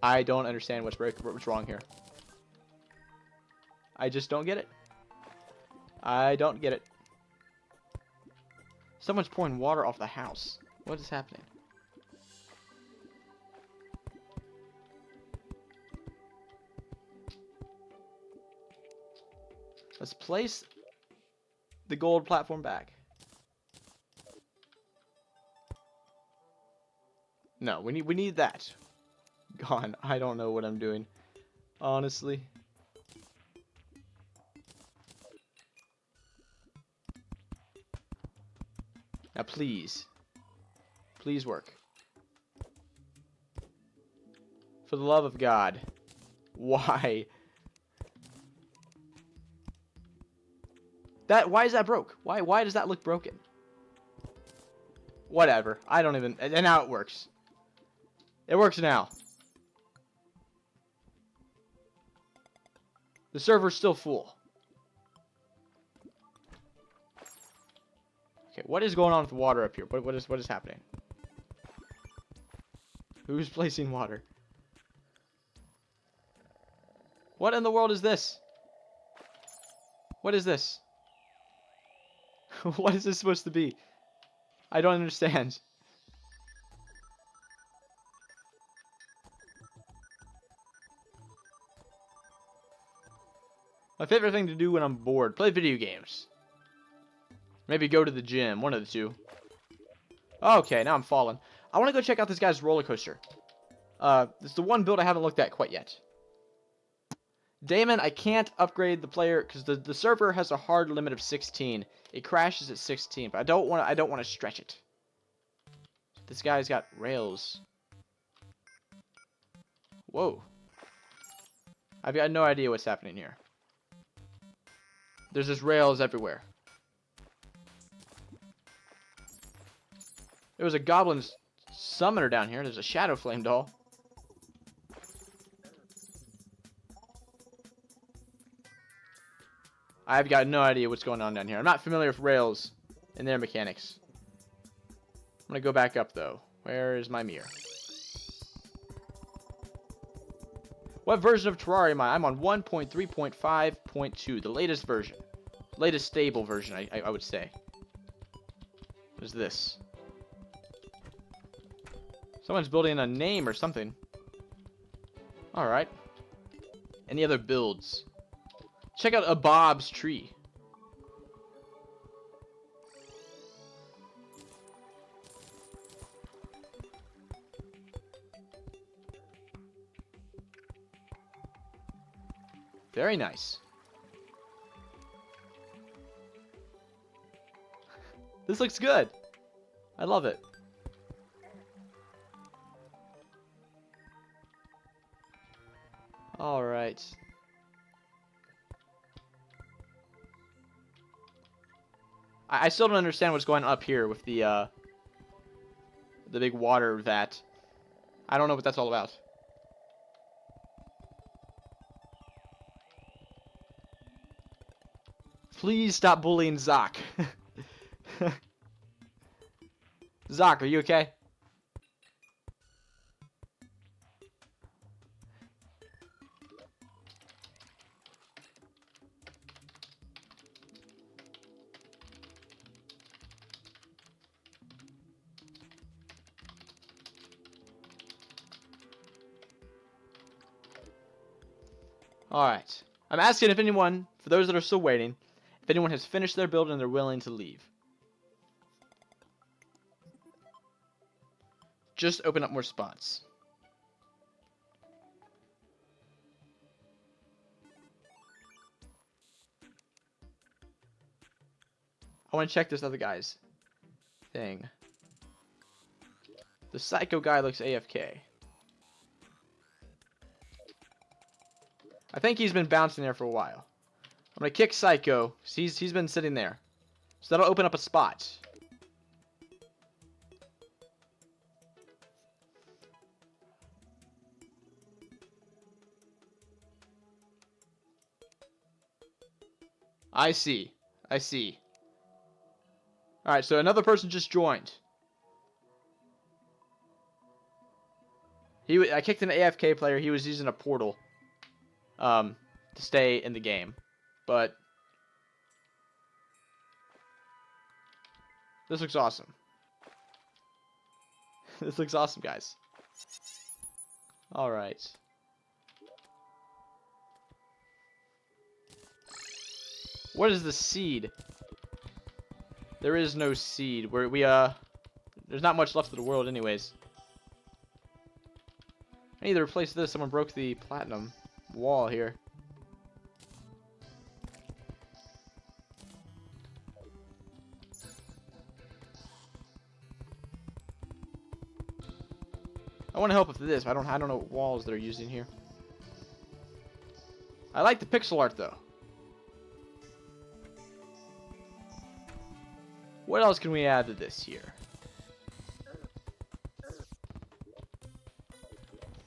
I don't understand what's wrong here. I just don't get it. I don't get it. Someone's pouring water off the house. What is happening? Let's place the gold platform back. No, we need that. Gone. I don't know what I'm doing. Honestly. Now please. Please work. For the love of God. Why? Why is that broke? Why does that look broken? Whatever. I don't even... And now it works. It works now. The server's still full. Okay, what is going on with the water up here? What is happening? Who's placing water? What in the world is this? What is this? What is this supposed to be? I don't understand. My favorite thing to do when I'm bored, play video games. Maybe go to the gym, one of the two. Okay, now I'm falling. I want to go check out this guy's roller coaster. It's the one build I haven't looked at quite yet. Damon, I can't upgrade the player because the server has a hard limit of 16. It crashes at 16, but I don't want to stretch it. This guy's got rails. Whoa. I've got no idea what's happening here. There's just rails everywhere. There was a goblin summoner down here. There's a shadow flame doll. I've got no idea what's going on down here. I'm not familiar with rails and their mechanics. I'm going to go back up, though. Where is my mirror? What version of Terraria am I? I'm on 1.3.5.2, the latest version. Latest stable version, I would say. What is this? Someone's building a name or something. Alright. Any other builds? Check out a Bob's tree. Very nice. This looks good. I love it. All right. I still don't understand what's going on up here with the big water vat. I don't know what that's all about. Please stop bullying Zoc. Zoc, are you okay? Alright. I'm asking if anyone, for those that are still waiting, if anyone has finished their build and they're willing to leave. Just open up more spots. I want to check this other guy's thing. The psycho guy looks AFK. I think he's been bouncing there for a while. I'm gonna kick Psycho. He's been sitting there. So that'll open up a spot. I see. I see. Alright, so another person just joined. I kicked an AFK player. He was using a portal to stay in the game. But this looks awesome. This looks awesome, guys. Alright. What is the seed? There is no seed. There's not much left of the world anyways. I need to replace this. Someone broke the platinum wall here. I want to help with this, but I don't know what walls they're using here. I like the pixel art though. What else can we add to this here?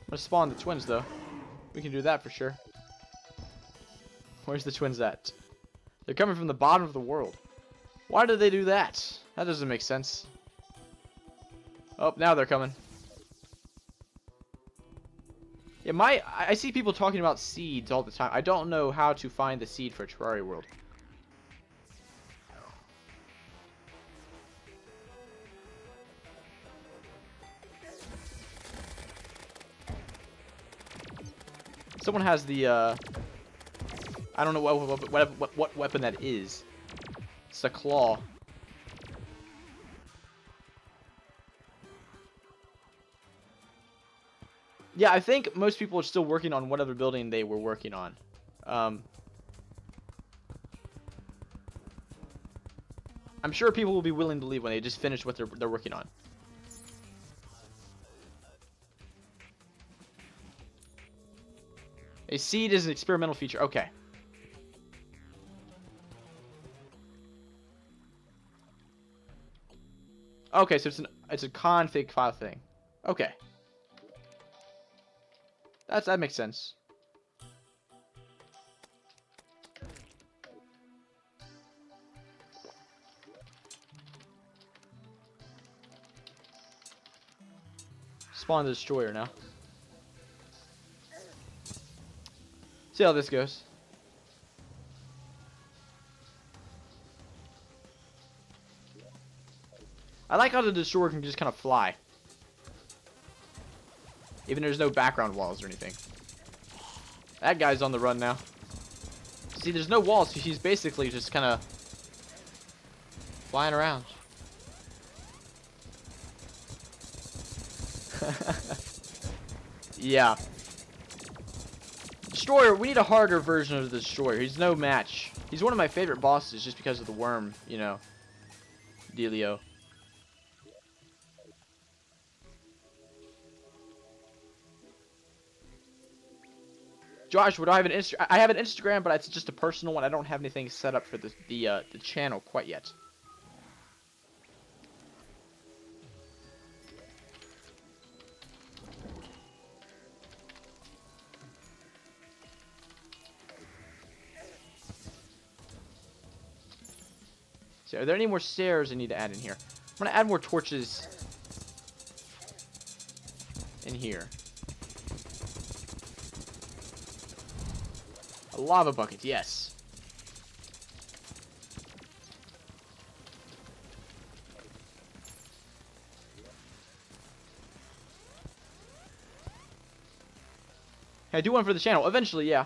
I'm gonna spawn the twins though. We can do that for sure. Where's the twins at? They're coming from the bottom of the world. Why did they do that? That doesn't make sense. Oh, now they're coming. Yeah, I see people talking about seeds all the time. I don't know how to find the seed for Terraria World. Someone has the, I don't know what weapon that is. It's a claw. Yeah, I think most people are still working on whatever building they were working on. I'm sure people will be willing to leave when they just finish what they're working on. A seed is an experimental feature. Okay. Okay, so it's a config file thing. Okay. That makes sense. Spawn the destroyer now. See how this goes. I like how the destroyer can just kind of fly. Even there's no background walls or anything. That guy's on the run now. See, there's no walls, so he's basically just kind of flying around. Yeah. Destroyer, we need a harder version of the Destroyer. He's no match. He's one of my favorite bosses just because of the worm, you know, dealio. Josh, would I have an I have an Instagram, but it's just a personal one. I don't have anything set up for the channel quite yet. So, are there any more stairs I need to add in here? I'm gonna add more torches in here. A lava bucket, yes. I do one for the channel. Eventually, yeah.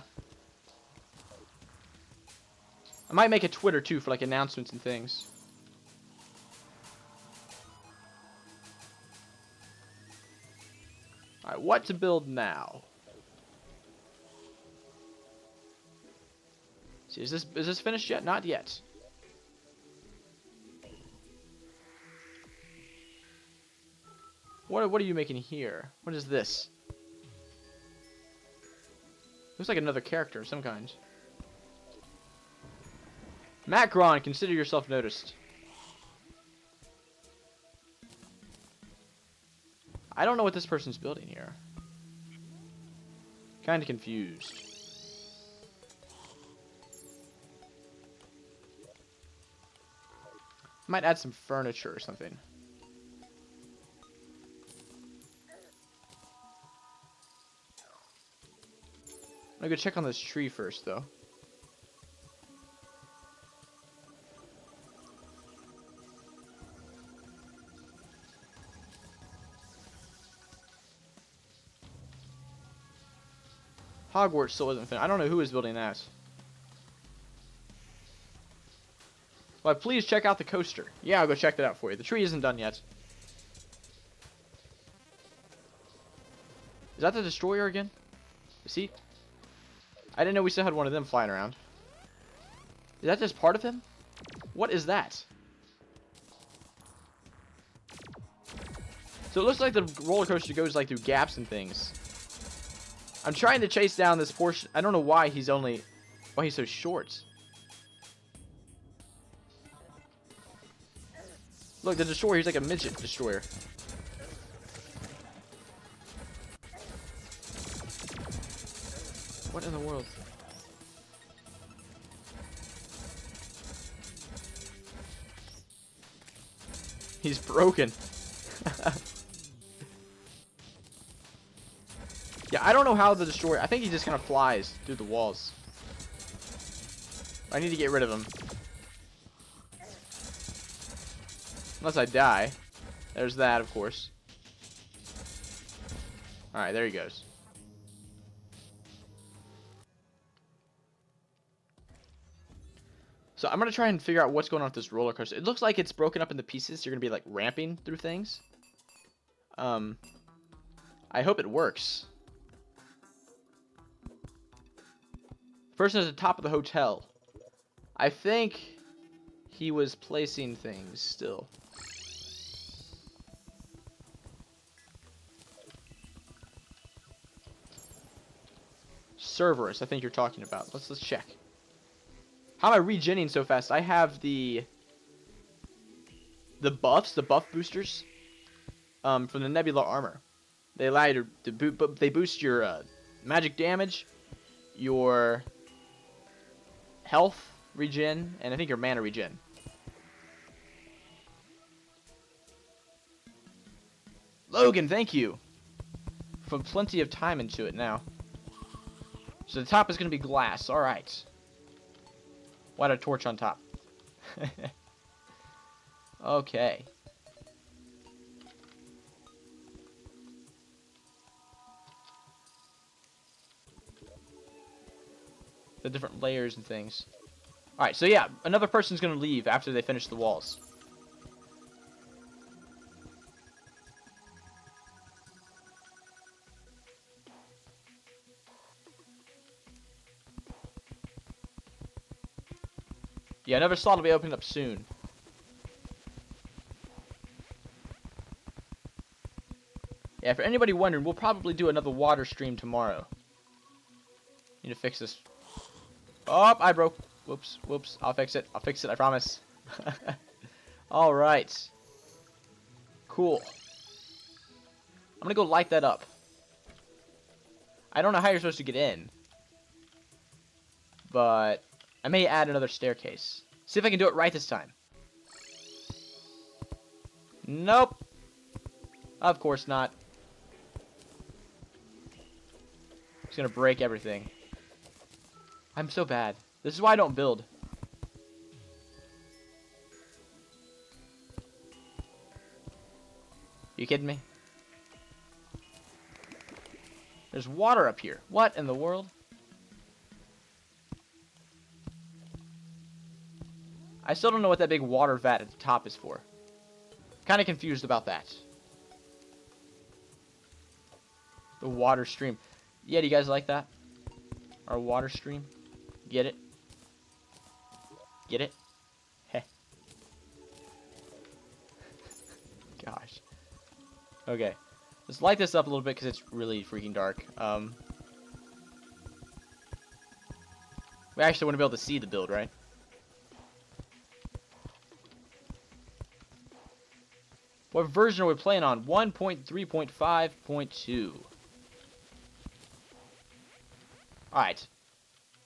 I might make a Twitter, too, for, like, announcements and things. Alright, what to build now? See, is this finished yet? Not yet. What are you making here? What is this? Looks like another character of some kind. Macron, consider yourself noticed. I don't know what this person's building here. Kind of confused. Might add some furniture or something. I'm gonna go check on this tree first, though. Hogwarts still isn't finished. I don't know who is building that. Well, please check out the coaster. Yeah, I'll go check that out for you. The tree isn't done yet. Is that the destroyer again? Is he? I didn't know we still had one of them flying around. Is that just part of him? What is that? So it looks like the roller coaster goes like through gaps and things. I'm trying to chase down this portion. I don't know why he's so short. Look, the destroyer, he's like a midget destroyer. What in the world? He's broken. Yeah, I don't know how the destroyer... I think he just kind of flies through the walls. I need to get rid of him. Unless I die. There's that, of course. Alright, there he goes. So I'm going to try and figure out what's going on with this roller coaster. It looks like it's broken up into pieces. You're going to be like ramping through things. I hope it works. Person is at the top of the hotel. I think he was placing things still. Cerberus, I think you're talking about. Let's check. How am I regenning so fast? I have the buffs, the buff boosters, from the Nebula armor. They allow you to they boost your magic damage, your health regen, and I think your mana regen. Logan, thank you. Put plenty of time into it now. So the top is going to be glass. All right. Why a torch on top? Okay. The different layers and things. Alright, so yeah, another person's going to leave after they finish the walls. Yeah, another slot will be opening up soon. Yeah, for anybody wondering, we'll probably do another water stream tomorrow. Need to fix this. Oh, I broke. Whoops, whoops. I'll fix it. I'll fix it, I promise. Alright. Cool. I'm gonna go light that up. I don't know how you're supposed to get in. But I may add another staircase. See if I can do it right this time. Nope. Of course not. It's gonna break everything. I'm so bad. This is why I don't build. You kidding me? There's water up here. What in the world? I still don't know what that big water vat at the top is for. Kind of confused about that. The water stream. Yeah, do you guys like that? Our water stream? Get it? Get it? Heh. Gosh. Okay. Let's light this up a little bit because it's really freaking dark. We actually want to be able to see the build, right? What version are we playing on? 1.3.5.2. Alright.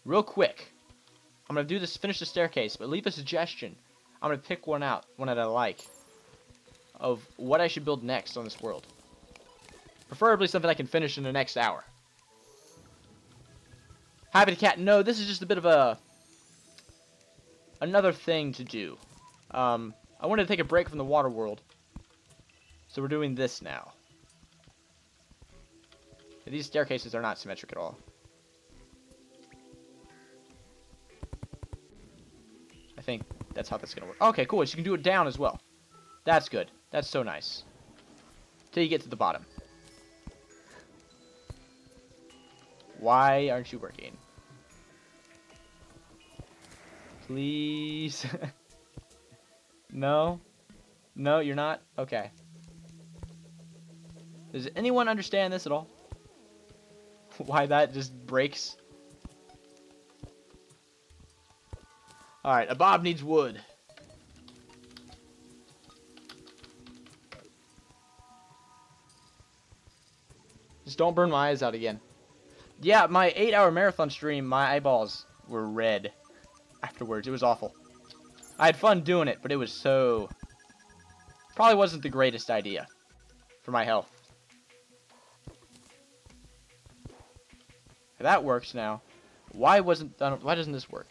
Real quick. I'm going to do this, finish the staircase, but leave a suggestion. I'm going to pick one out, one that I like, of what I should build next on this world. Preferably something I can finish in the next hour. Happy Cat, no, this is just a bit of another thing to do. I wanted to take a break from the water world. So we're doing this now. These staircases are not symmetric at all. I think that's how that's going to work. Okay, cool. So you can do it down as well. That's good. That's so nice. Till you get to the bottom. Why aren't you working? Please. No? No, you're not? Okay. Does anyone understand this at all? Why that just breaks? Alright, a Bob needs wood. Just don't burn my eyes out again. Yeah, my 8-hour marathon stream, my eyeballs were red afterwards. It was awful. I had fun doing it, but it was so... Probably wasn't the greatest idea for my health. That works now. Why doesn't this work?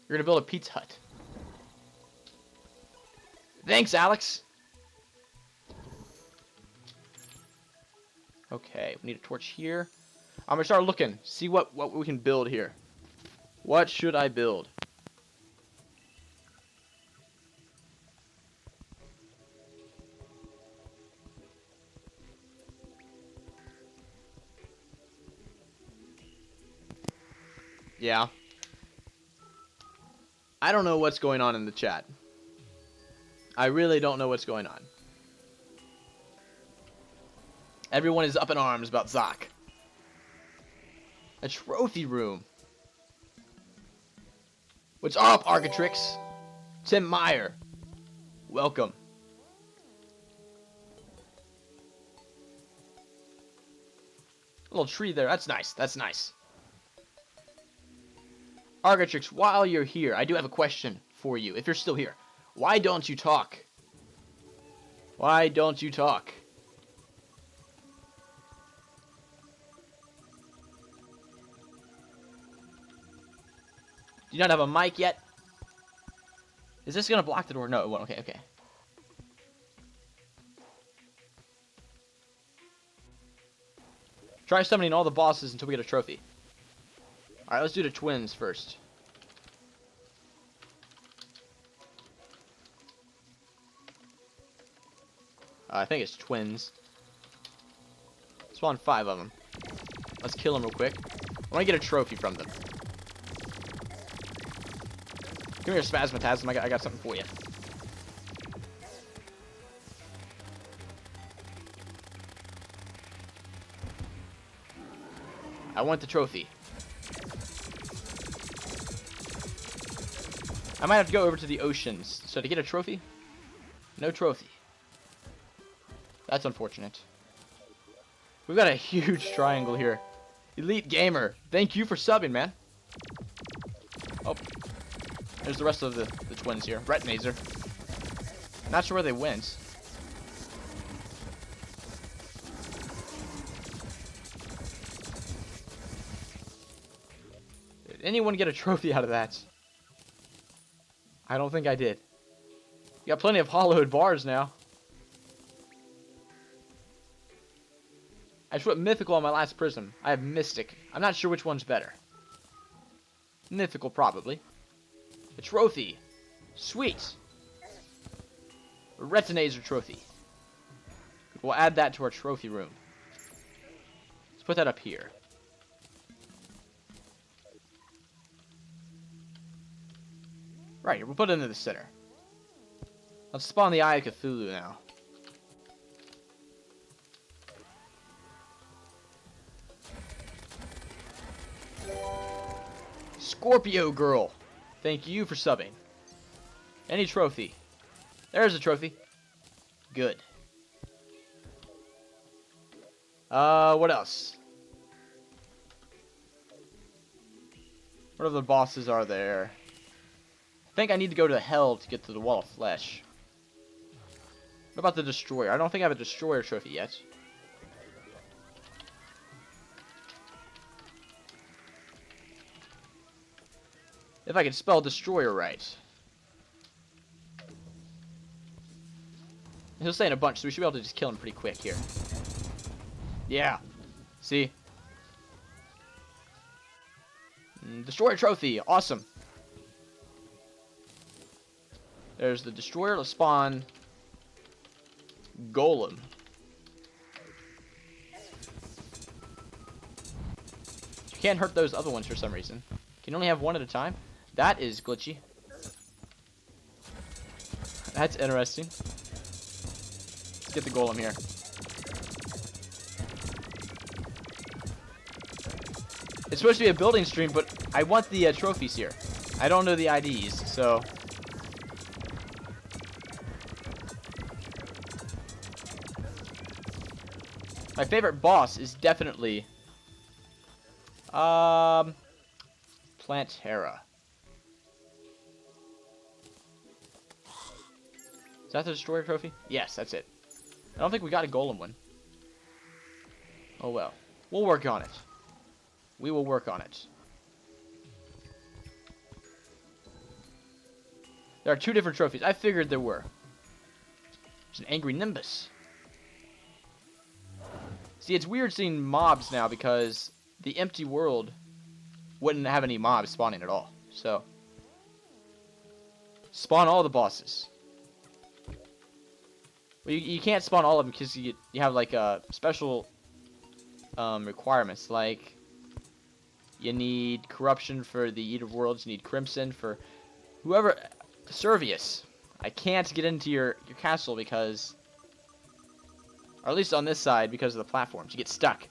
You're gonna build a pizza hut. Thanks, Alex. Okay, we need a torch here. I'm gonna start looking, see what we can build here. What should I build? Yeah. I don't know what's going on in the chat. I really don't know what's going on. Everyone is up in arms about Zoc. A trophy room. What's up, Architrix? Tim Meyer. Welcome. A little tree there. That's nice. That's nice. Architrix, while you're here, I do have a question for you, if you're still here. Why don't you talk? Why don't you talk? Do you not have a mic yet? Is this gonna block the door? No, it won't. Okay, okay. Try summoning all the bosses until we get a trophy. Alright, let's do the twins first. I think it's twins. Spawn 5 of them. Let's kill them real quick. I want to get a trophy from them. Come here, Spasmatasm. I got something for you. I want the trophy. I might have to go over to the oceans. So to get a trophy? No trophy. That's unfortunate. We've got a huge triangle here. Elite Gamer, thank you for subbing, man. Oh. There's the rest of the twins here. Retinazer. Not sure where they went. Did anyone get a trophy out of that? I don't think I did. You got plenty of hollowed bars now. I just put Mythical on my last prism. I have Mystic. I'm not sure which one's better. Mythical, probably. A trophy. Sweet. A Retinazer trophy. We'll add that to our trophy room. Let's put that up here. Right here. We'll put it into the center. Let's spawn the Eye of Cthulhu now. Scorpio girl. Thank you for subbing. Any trophy. There's a trophy. Good. What else? What other bosses are there? I think I need to go to hell to get to the wall of flesh. What about the destroyer? I don't think I have a destroyer trophy yet. If I can spell destroyer right. He'll stay in a bunch, so we should be able to just kill him pretty quick here. Yeah. See? Destroyer trophy. Awesome. There's the destroyer. Let's spawn golem. You can't hurt those other ones for some reason. Can you only have one at a time? That is glitchy. That's interesting. Let's get the golem here. It's supposed to be a building stream, but I want the trophies here. I don't know the IDs, so... My favorite boss is definitely... Plantera. Is that the destroyer trophy? Yes, that's it. I don't think we got a golem one. Oh well. We'll work on it. We will work on it. There are 2 different trophies. I figured there were. There's an angry Nimbus. See, it's weird seeing mobs now because the empty world wouldn't have any mobs spawning at all. So, spawn all the bosses. Well, you can't spawn all of them because you have like special requirements. Like, you need corruption for the Eater of Worlds. You need crimson for whoever. Servius. I can't get into your castle because, or at least on this side, because of the platforms. You get stuck.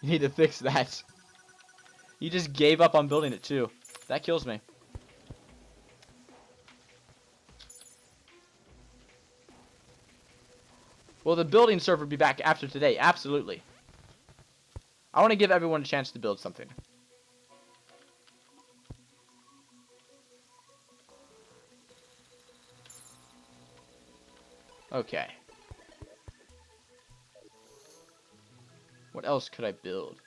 You need to fix that. You just gave up on building it too. That kills me. Will the building server be back after today? Absolutely. I want to give everyone a chance to build something. Okay. What else could I build?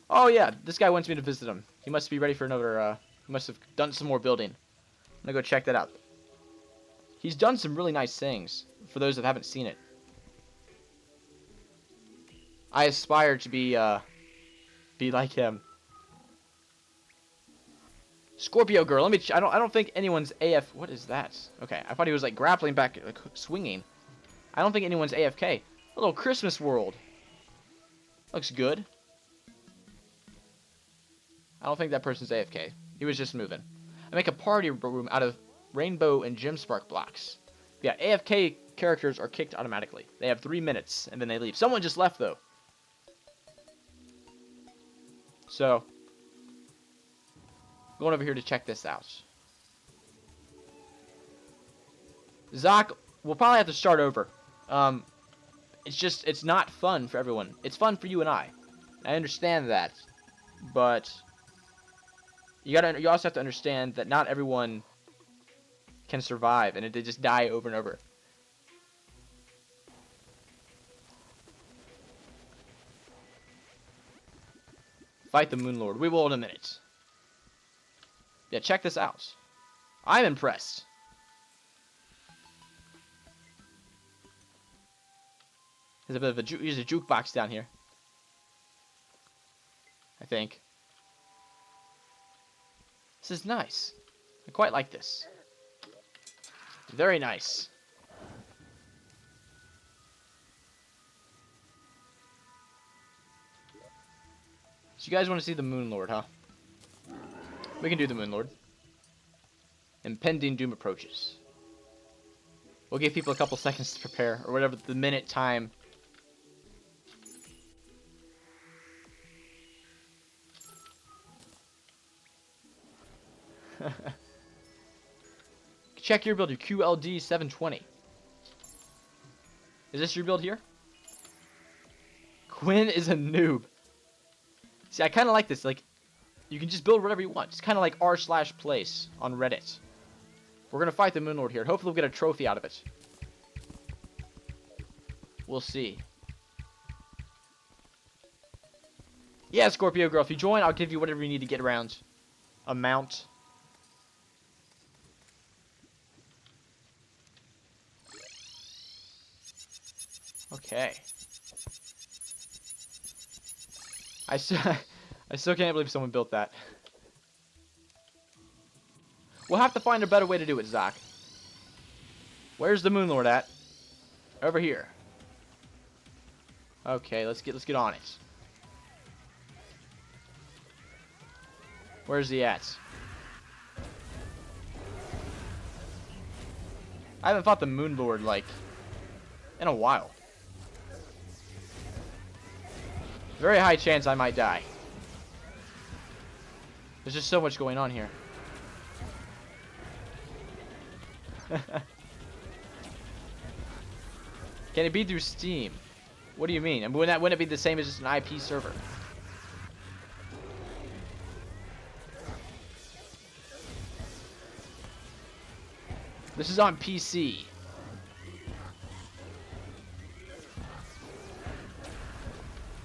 Oh yeah, this guy wants me to visit him. He must be ready for another, he must have done some more building. I'm gonna go check that out. He's done some really nice things, for those that haven't seen it. I aspire to be like him. Scorpio girl, let me. I don't think anyone's AF. What is that? Okay, I thought he was like grappling back, like swinging. I don't think anyone's AFK. A little Christmas world. Looks good. I don't think that person's AFK. He was just moving. I make a party room out of rainbow and gem spark blocks. Yeah, AFK characters are kicked automatically. They have 3 minutes and then they leave. Someone just left though. So, going over here to check this out. Zoc, we'll probably have to start over. It's not fun for everyone. It's fun for you and I. I understand that, but you also have to understand that not everyone can survive, and they just die over and over. Fight the Moon Lord. We will in a minute. Yeah, check this out. I'm impressed. There's a bit of a jukebox down here. I think. This is nice. I quite like this. Very nice. So you guys want to see the Moon Lord, huh? We can do the Moon Lord. Impending doom approaches. We'll give people a couple seconds to prepare, or whatever the minute time Check your build, your QLD 720. Is this your build here? Quinn is a noob. See, I kind of like this. Like, you can just build whatever you want. It's kind of like r/place on Reddit. We're going to fight the Moon Lord here. Hopefully we'll get a trophy out of it. We'll see. Yeah, Scorpio Girl, if you join, I'll give you whatever you need to get around. A mount. Okay. I still can't believe someone built that. We'll have to find a better way to do it, Zach. Where's the Moon Lord at? Over here. Okay, let's get on it. Where's he at? I haven't fought the Moon Lord, like, in a while. Very high chance I might die. There's just so much going on here. Can it be through Steam? What do you mean? I mean, wouldn't it be the same as just an IP server? This is on PC.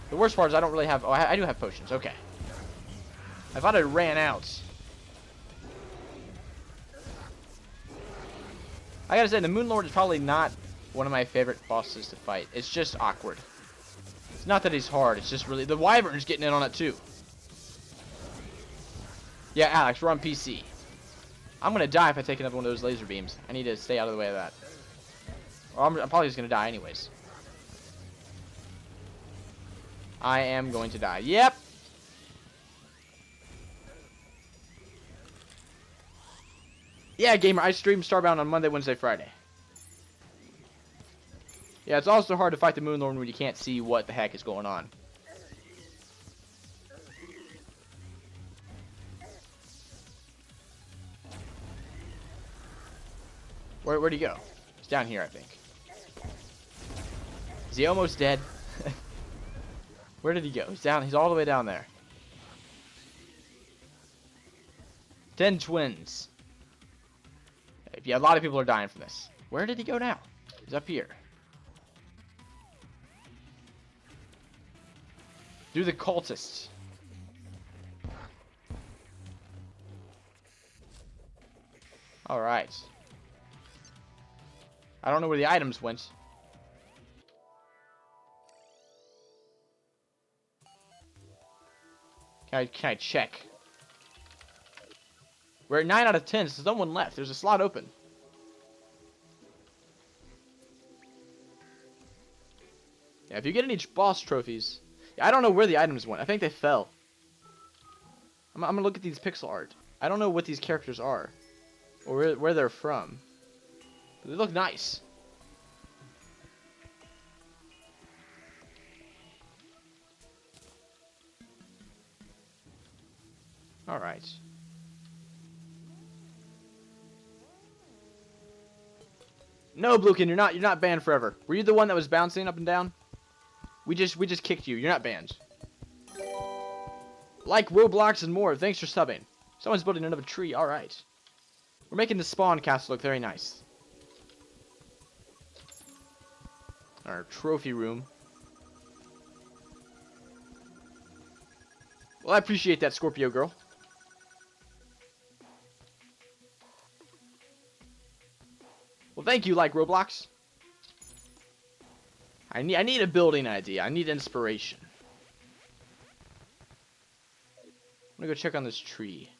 The worst part is I don't really have... Oh, I do have potions. Okay. I thought I ran out. I gotta say, the Moon Lord is probably not one of my favorite bosses to fight. It's just awkward. It's not that he's hard. It's just really... The Wyvern's getting in on it, too. Yeah, Alex, we're on PC. I'm gonna die if I take another one of those laser beams. I need to stay out of the way of that. Or I'm probably just gonna die anyways. I am going to die. Yep. Yeah, gamer, I stream Starbound on Monday, Wednesday, Friday. Yeah, it's also hard to fight the Moon Lord when you can't see what the heck is going on. Where'd he go? He's down here, I think. Is he almost dead? Where did he go? He's down. He's all the way down there. 10 twins. Yeah, a lot of people are dying from this. Where did he go now? He's up here. Do the cultists. Alright. I don't know where the items went. Can I check? We're at 9 out of 10, so someone left. There's a slot open. Yeah, if you get any boss trophies... Yeah, I don't know where the items went. I think they fell. I'm gonna look at these pixel art. I don't know what these characters are. Or where they're from. But they look nice. Alright. No, Bluekin, you're not banned forever. Were you the one that was bouncing up and down? We just kicked you. You're not banned. Like Roblox and more. Thanks for subbing. Someone's building another tree. Alright. We're making the spawn castle look very nice. Our trophy room. Well, I appreciate that, Scorpio girl. Well, thank you, like Roblox. I need a building idea. I need inspiration. I'm gonna go check on this tree.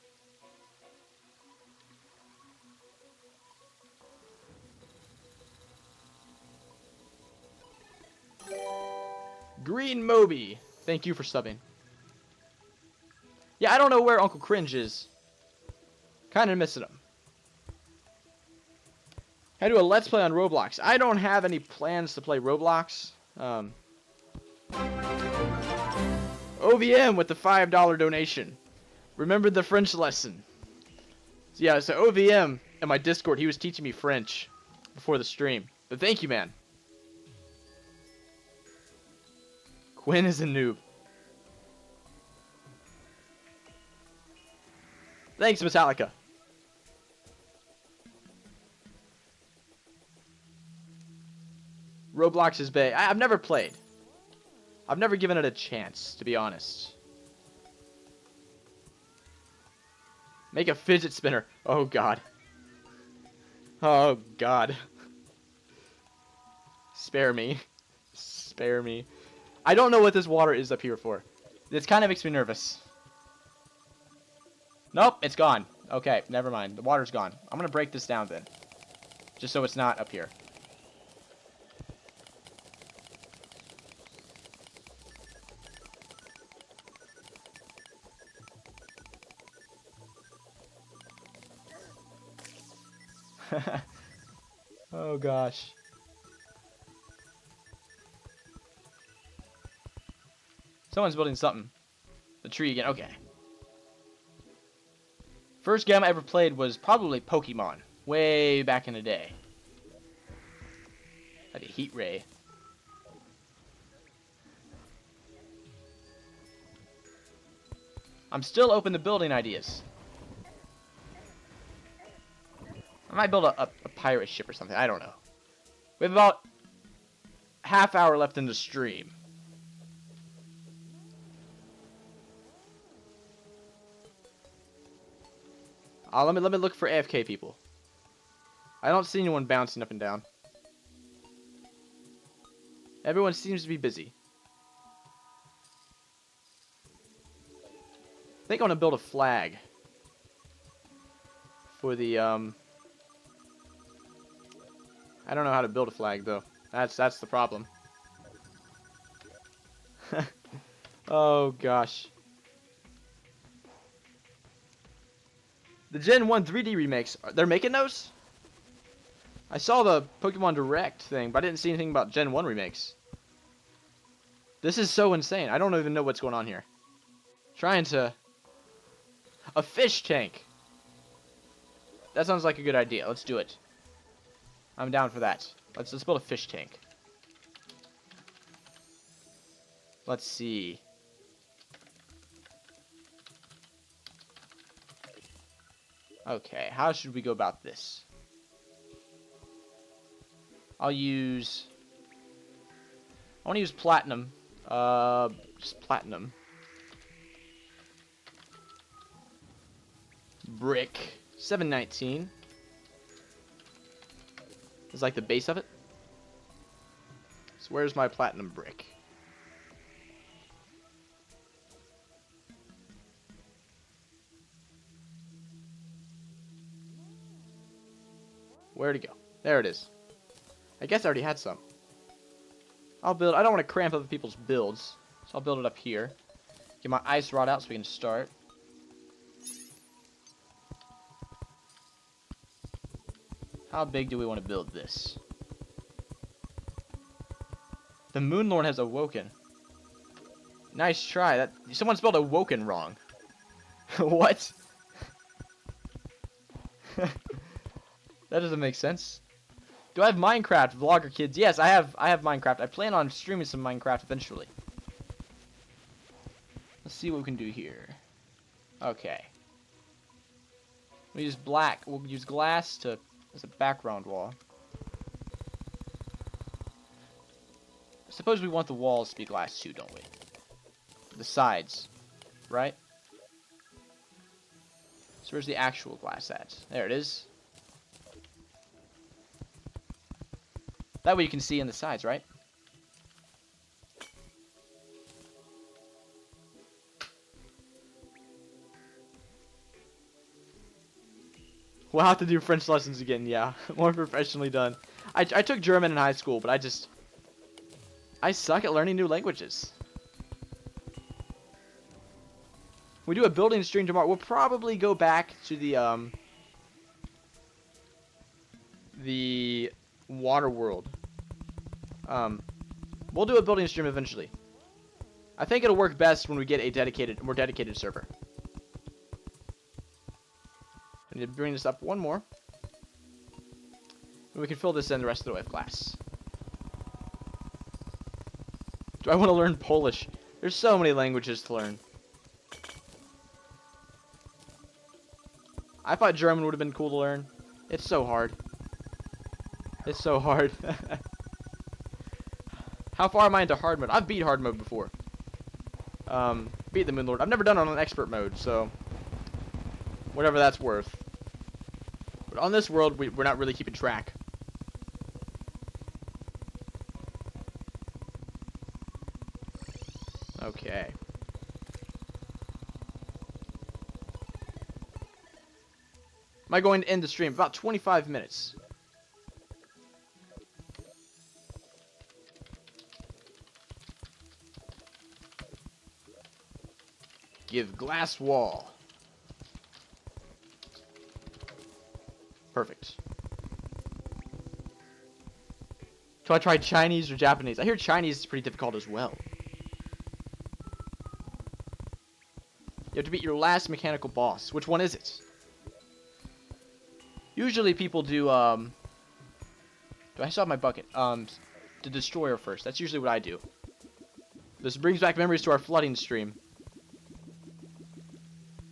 Green Moby, thank you for subbing. Yeah, I don't know where Uncle Cringe is. Kind of missing him. I do a Let's Play on Roblox. I don't have any plans to play Roblox. OVM with the $5 donation. Remember the French lesson. So yeah, so OVM in my Discord, he was teaching me French before the stream. But thank you, man. Quinn is a noob. Thanks, Metallica. Roblox is bae. I've never played. I've never given it a chance, to be honest. Make a fidget spinner. Oh, God. Oh, God. Spare me. Spare me. I don't know what this water is up here for. This kind of makes me nervous. Nope, it's gone. Okay, never mind. The water's gone. I'm going to break this down then. Just so it's not up here. Oh gosh. Someone's building something. The tree again. Okay. First game I ever played was probably Pokemon. Way back in the day. Like a heat ray. I'm still open to building ideas. I might build a pirate ship or something. I don't know. We have about half hour left in the stream. Let me look for AFK people. I don't see anyone bouncing up and down. Everyone seems to be busy. I think I want to build a flag for the I don't know how to build a flag though. That's the problem. Oh gosh. The Gen 1 3D remakes, they're making those? I saw the Pokemon Direct thing, but I didn't see anything about Gen 1 remakes. This is so insane. I don't even know what's going on here. Trying to... A fish tank. That sounds like a good idea. Let's do it. I'm down for that. Let's build a fish tank. Let's see. Okay, how should we go about this? I want to use platinum. Just platinum. Brick. 719. Is like the base of it. So where's my platinum brick? Where'd it go? There it is. I guess I already had some. I'll build. I don't want to cramp other people's builds, so I'll build it up here. Get my ice rod out so we can start. How big do we want to build this? The Moonlord has awoken. Nice try. That someone spelled awoken wrong. What? That doesn't make sense. Do I have Minecraft, Vlogger Kids? Yes, I have Minecraft. I plan on streaming some Minecraft eventually. Let's see what we can do here. Okay. We'll use black. We'll use glass as a background wall. Suppose we want the walls to be glass too, don't we? The sides, right? So where's the actual glass at? There it is. That way you can see in the sides, right? We'll have to do French lessons again, yeah. More professionally done. I took German in high school, but I suck at learning new languages. We do a building stream tomorrow. We'll probably go back to the water world. We'll do a building stream eventually. I think it'll work best when we get a more dedicated server. I need to bring this up one more. And we can fill this in the rest of the way with glass. Do I want to learn Polish? There's so many languages to learn. I thought German would have been cool to learn. It's so hard. It's so hard. How far am I into hard mode? I've beat hard mode before. Beat the Moonlord. I've never done it on an expert mode, so whatever that's worth. But on this world, we're not really keeping track. Okay. Am I going to end the stream? About 25 minutes. Give glass wall. Perfect. So I tried Chinese or Japanese. I hear Chinese is pretty difficult as well. You have to beat your last mechanical boss. Which one is it? Usually people do I still have my bucket? The destroyer first. That's usually what I do. This brings back memories to our flooding stream.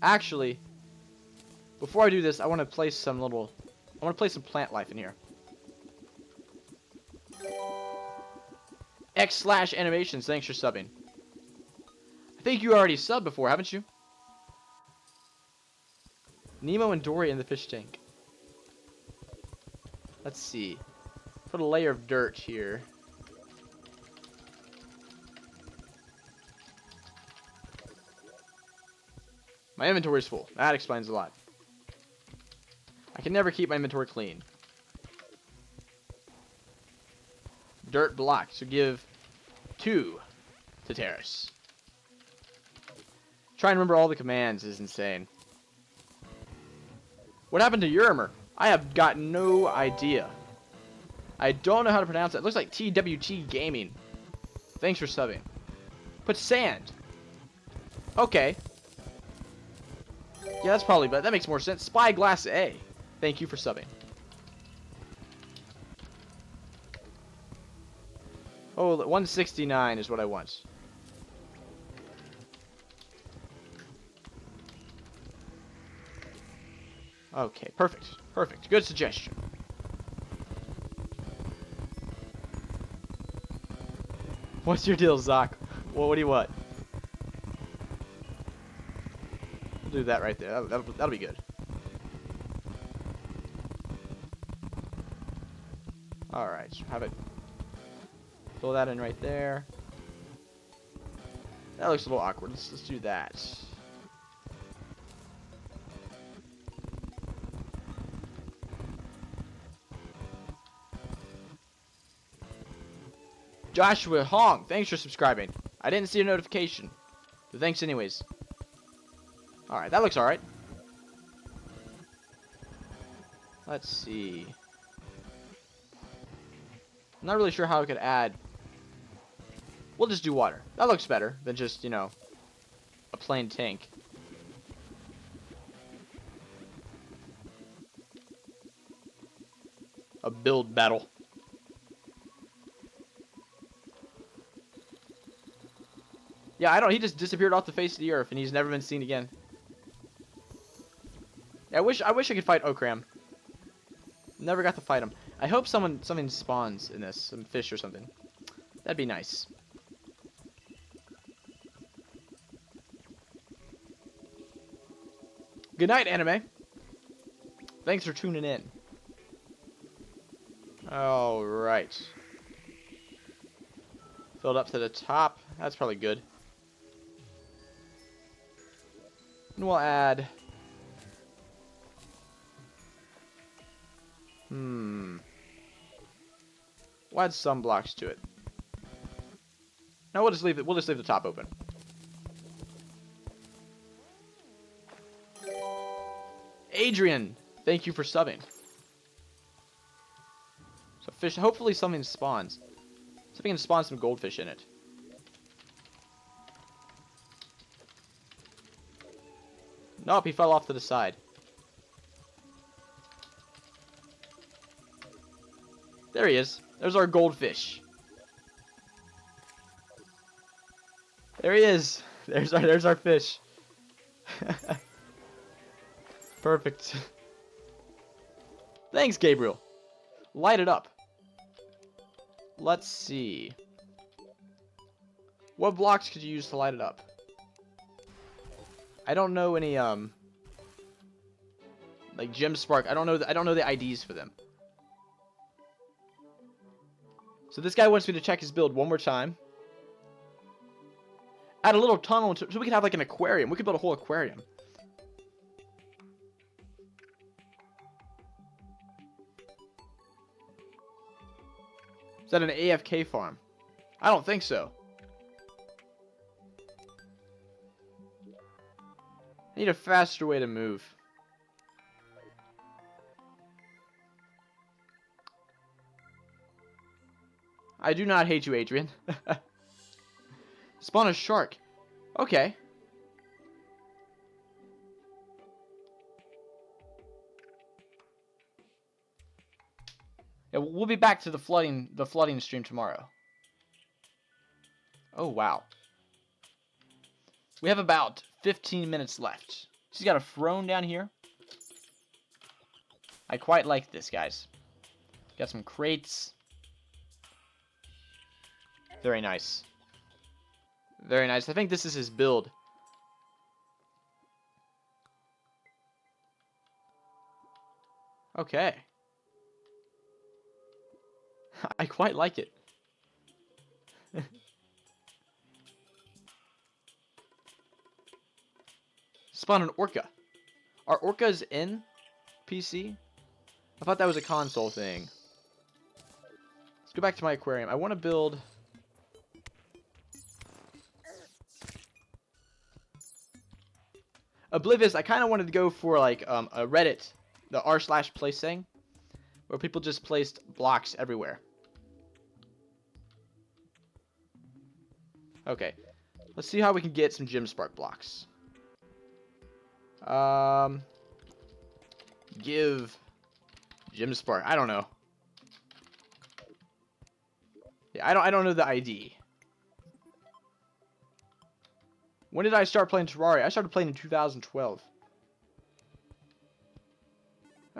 Actually, before I do this, I want to place some plant life in here. X/animations, thanks for subbing. I think you already subbed before, haven't you? Nemo and Dory in the fish tank. Let's see. Put a layer of dirt here. My inventory is full. That explains a lot. I can never keep my inventory clean. Dirt block. So give 2 to Terrace. Try and remember all the commands is insane. What happened to Urimer? I have got no idea. I don't know how to pronounce it. It looks like TWT Gaming. Thanks for subbing. Put sand. Okay. Yeah, that's probably better. That makes more sense. Spyglass A. Thank you for subbing. Oh, 169 is what I want. Okay, perfect. Perfect. Good suggestion. What's your deal, Zoc? Well, what do you want? We'll do that right there. That'll be good. Alright, so have it. Fill that in right there. That looks a little awkward. Let's do that. Joshua Hong, thanks for subscribing. I didn't see a notification, but thanks anyways. Alright, that looks alright. Let's see. I'm not really sure how I could add. We'll just do water. That looks better than just, you know, a plain tank. A build battle. Yeah, I don't. He just disappeared off the face of the earth, and he's never been seen again. Yeah, I wish I could fight Okram. Never got to fight him. I hope something spawns in this, some fish or something. That'd be nice. Good night, anime. Thanks for tuning in. All right. Filled up to the top. That's probably good. And we'll add. We'll add some blocks to it. No, we'll just leave it. We'll just leave the top open. Adrian, thank you for subbing. So fish. Hopefully something spawns. See if we can spawn some goldfish in it. Nope, he fell off to the side. There he is. There's our goldfish. There he is. There's our fish. Perfect. Thanks, Gabriel. Light it up. Let's see. What blocks could you use to light it up? I don't know any like gem spark. I don't know the IDs for them. So this guy wants me to check his build one more time. Add a little tunnel so we can have like an aquarium. We could build a whole aquarium. Is that an AFK farm? I don't think so. I need a faster way to move. I do not hate you, Adrian. Spawn a shark. Okay. Yeah, we'll be back to the flooding stream tomorrow. Oh, wow. We have about 15 minutes left. She's got a throne down here. I quite like this, guys. Got some crates. Very nice. Very nice. I think this is his build. Okay. I quite like it. Spawn an orca. Are orcas in PC? I thought that was a console thing. Let's go back to my aquarium. I want to build... Oblivious, I kind of wanted to go for like a Reddit, the r/place thing, where people just placed blocks everywhere. Okay, let's see how we can get some gem spark blocks. Give gem spark. I don't know. Yeah, I don't know the ID. When did I start playing Terraria? I started playing in 2012.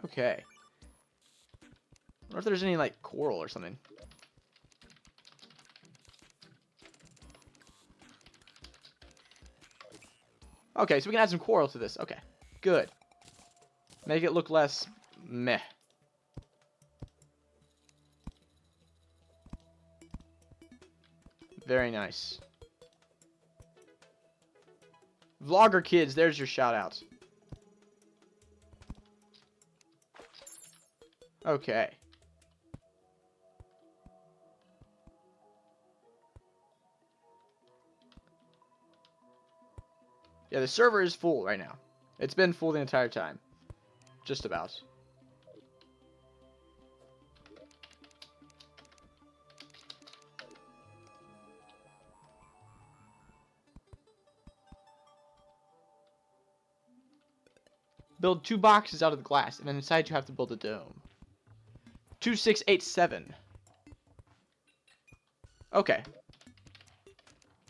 Okay. I wonder if there's any, like, coral or something. Okay, so we can add some coral to this. Okay, good. Make it look less meh. Very nice. Vlogger kids, there's your shout outs. Okay. Yeah, the server is full right now. It's been full the entire time. Just about. Build 2 boxes out of the glass, and then inside you have to build a dome. 2687. Okay.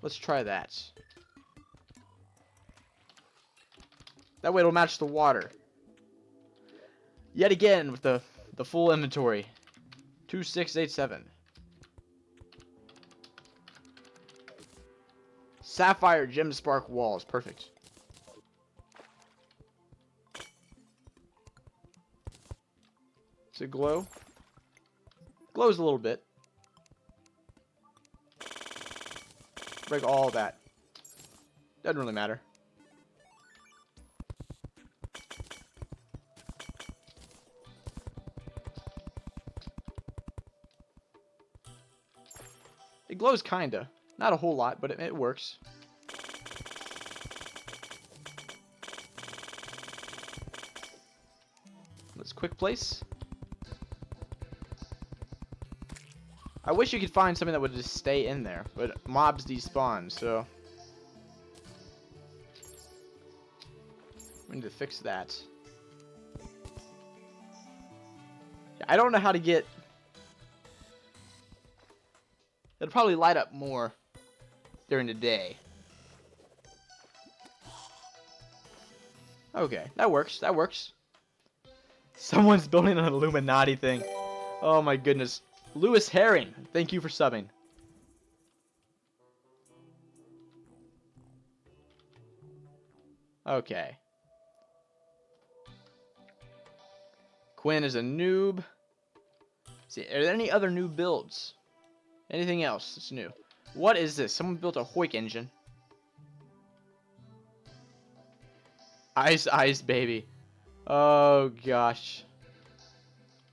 Let's try that. That way it'll match the water. Yet again with the full inventory. 2687. Sapphire gem spark walls. Perfect. Does it glow? Glows a little bit. Break all that. Doesn't really matter. It glows kinda. Not a whole lot, but it works. Let's quick place. I wish you could find something that would just stay in there, but mobs despawn, so we need to fix that. I don't know how to get It'll probably light up more during the day. Okay, that works. That works. Someone's building an Illuminati thing. Oh my goodness. Lewis Herring, thank you for subbing. Okay. Quinn is a noob. See, are there any other new builds? Anything else that's new? What is this? Someone built a Hoik engine. Ice, baby. Oh, gosh.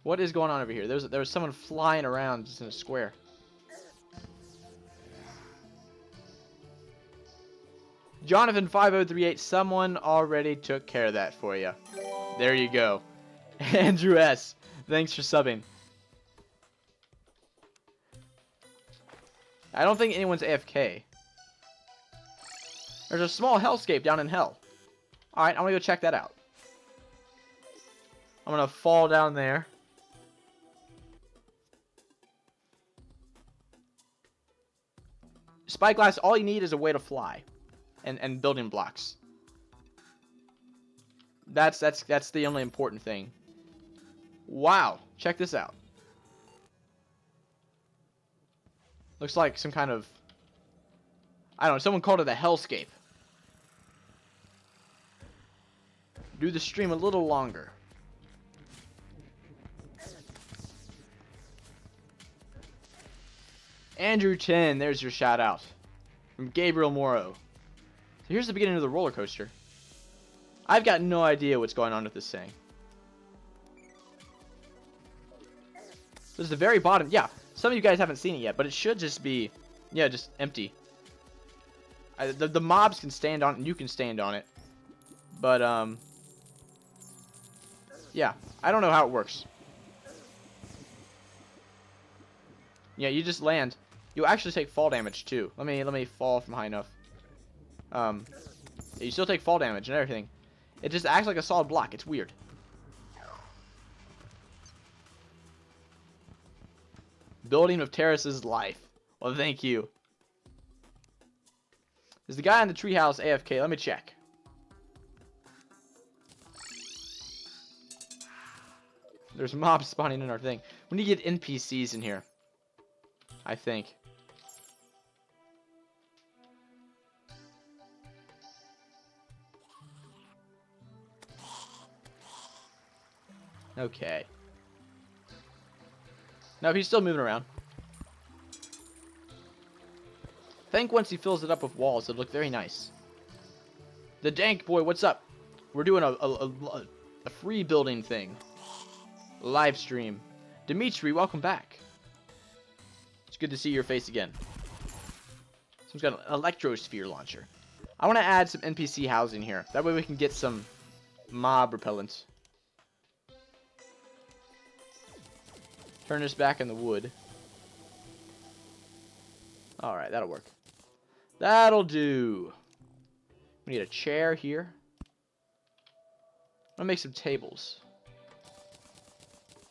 What is going on over here? There was someone flying around just in a square. Jonathan5038, someone already took care of that for you. There you go. Andrew S, thanks for subbing. I don't think anyone's AFK. There's a small hellscape down in hell. Alright, I'm gonna go check that out. I'm gonna fall down there. Spyglass, all you need is a way to fly. And building blocks. That's the only important thing. Wow, check this out. Looks like some kind of, I don't know, someone called it a hellscape. Do the stream a little longer. Andrew 10, there's your shout out. From Gabriel Morrow. So here's the beginning of the roller coaster. I've got no idea what's going on with this thing. This is the very bottom. Yeah, some of you guys haven't seen it yet, but it should just be, yeah, just empty. The mobs can stand on it, and you can stand on it. But, yeah, I don't know how it works. Yeah, you just land. You actually take fall damage, too. Let me fall from high enough. Yeah, you still take fall damage and everything. It just acts like a solid block. It's weird. Building of terraces life. Well, thank you. Is the guy in the treehouse AFK? Let me check. There's mobs spawning in our thing. We need to get NPCs in here, I think. Okay. No, he's still moving around. I think once he fills it up with walls, it'll look very nice. The Dank Boy, what's up? We're doing a free building thing. Live stream. Dimitri, welcome back. It's good to see your face again. Someone's got an electrosphere launcher. I want to add some NPC housing here. That way we can get some mob repellents. Turn this back in the wood. Alright, that'll work. That'll do. We need a chair here. I'm gonna make some tables.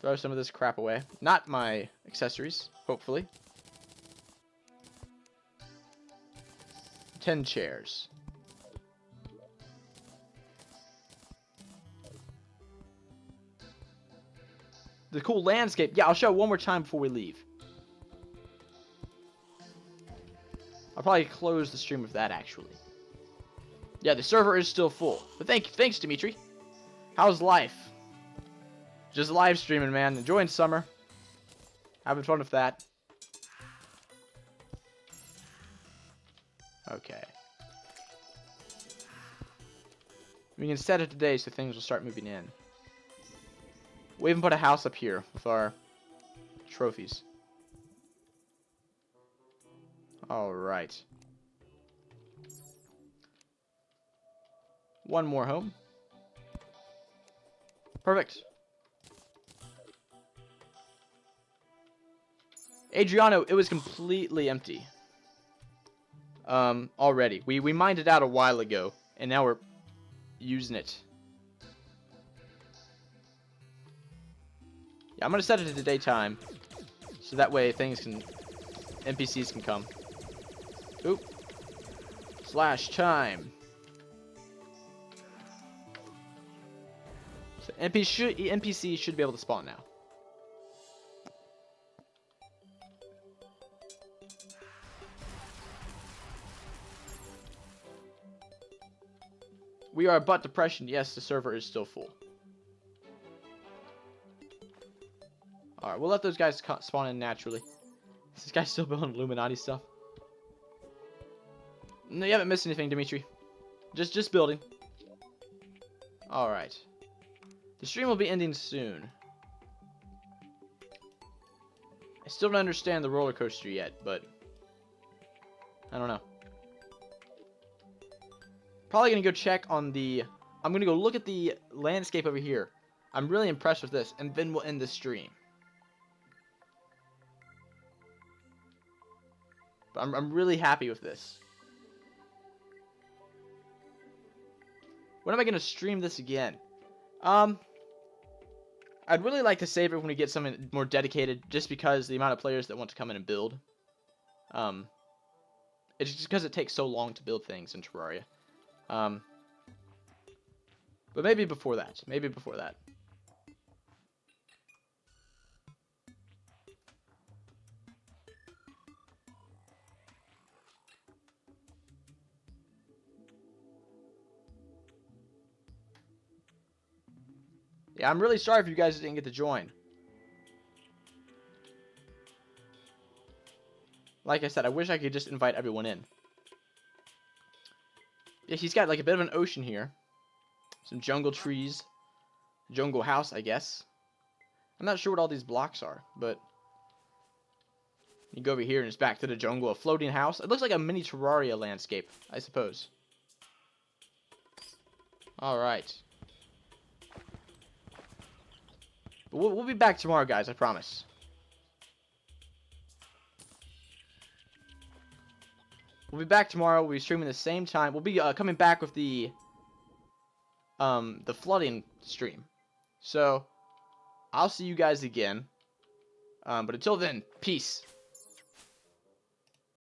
Throw some of this crap away. Not my accessories, hopefully. 10 chairs. The cool landscape. Yeah, I'll show it one more time before we leave. I'll probably close the stream with that, actually. Yeah, the server is still full. But thanks, Dimitri. How's life? Just live streaming, man. Enjoying summer. Having fun with that. Okay. We can set it today so things will start moving in. We even put a house up here with our trophies. Alright. One more home. Perfect. Adriano, it was completely empty. Already. We mined it out a while ago, and now we're using it. Yeah, I'm gonna set it to daytime, so that way things can NPCs can come. Oop. Slash time. So NPCs should be able to spawn now. We are butt depression. Yes, the server is still full. Alright, we'll let those guys spawn in naturally. Is this guy still building Illuminati stuff? No, you haven't missed anything, Dimitri. Just building. Alright. The stream will be ending soon. I still don't understand the roller coaster yet, but I don't know. Probably gonna go check on the... I'm gonna go look at the landscape over here. I'm really impressed with this, and then we'll end the stream. But I'm really happy with this. When am I gonna stream this again? I'd really like to save it when we get something more dedicated, just because the amount of players that want to come in and build. It's just because it takes so long to build things in Terraria. But maybe before that. Maybe before that. Yeah, I'm really sorry if you guys didn't get to join. Like I said, I wish I could just invite everyone in. Yeah, he's got like a bit of an ocean here. Some jungle trees. Jungle house, I guess. I'm not sure what all these blocks are, but... You go over here and it's back to the jungle. A floating house. It looks like a mini Terraria landscape, I suppose. Alright. But we'll be back tomorrow, guys, I promise. We'll be back tomorrow. We'll be streaming the same time. We'll be coming back with the flooding stream. So, I'll see you guys again. But until then, peace.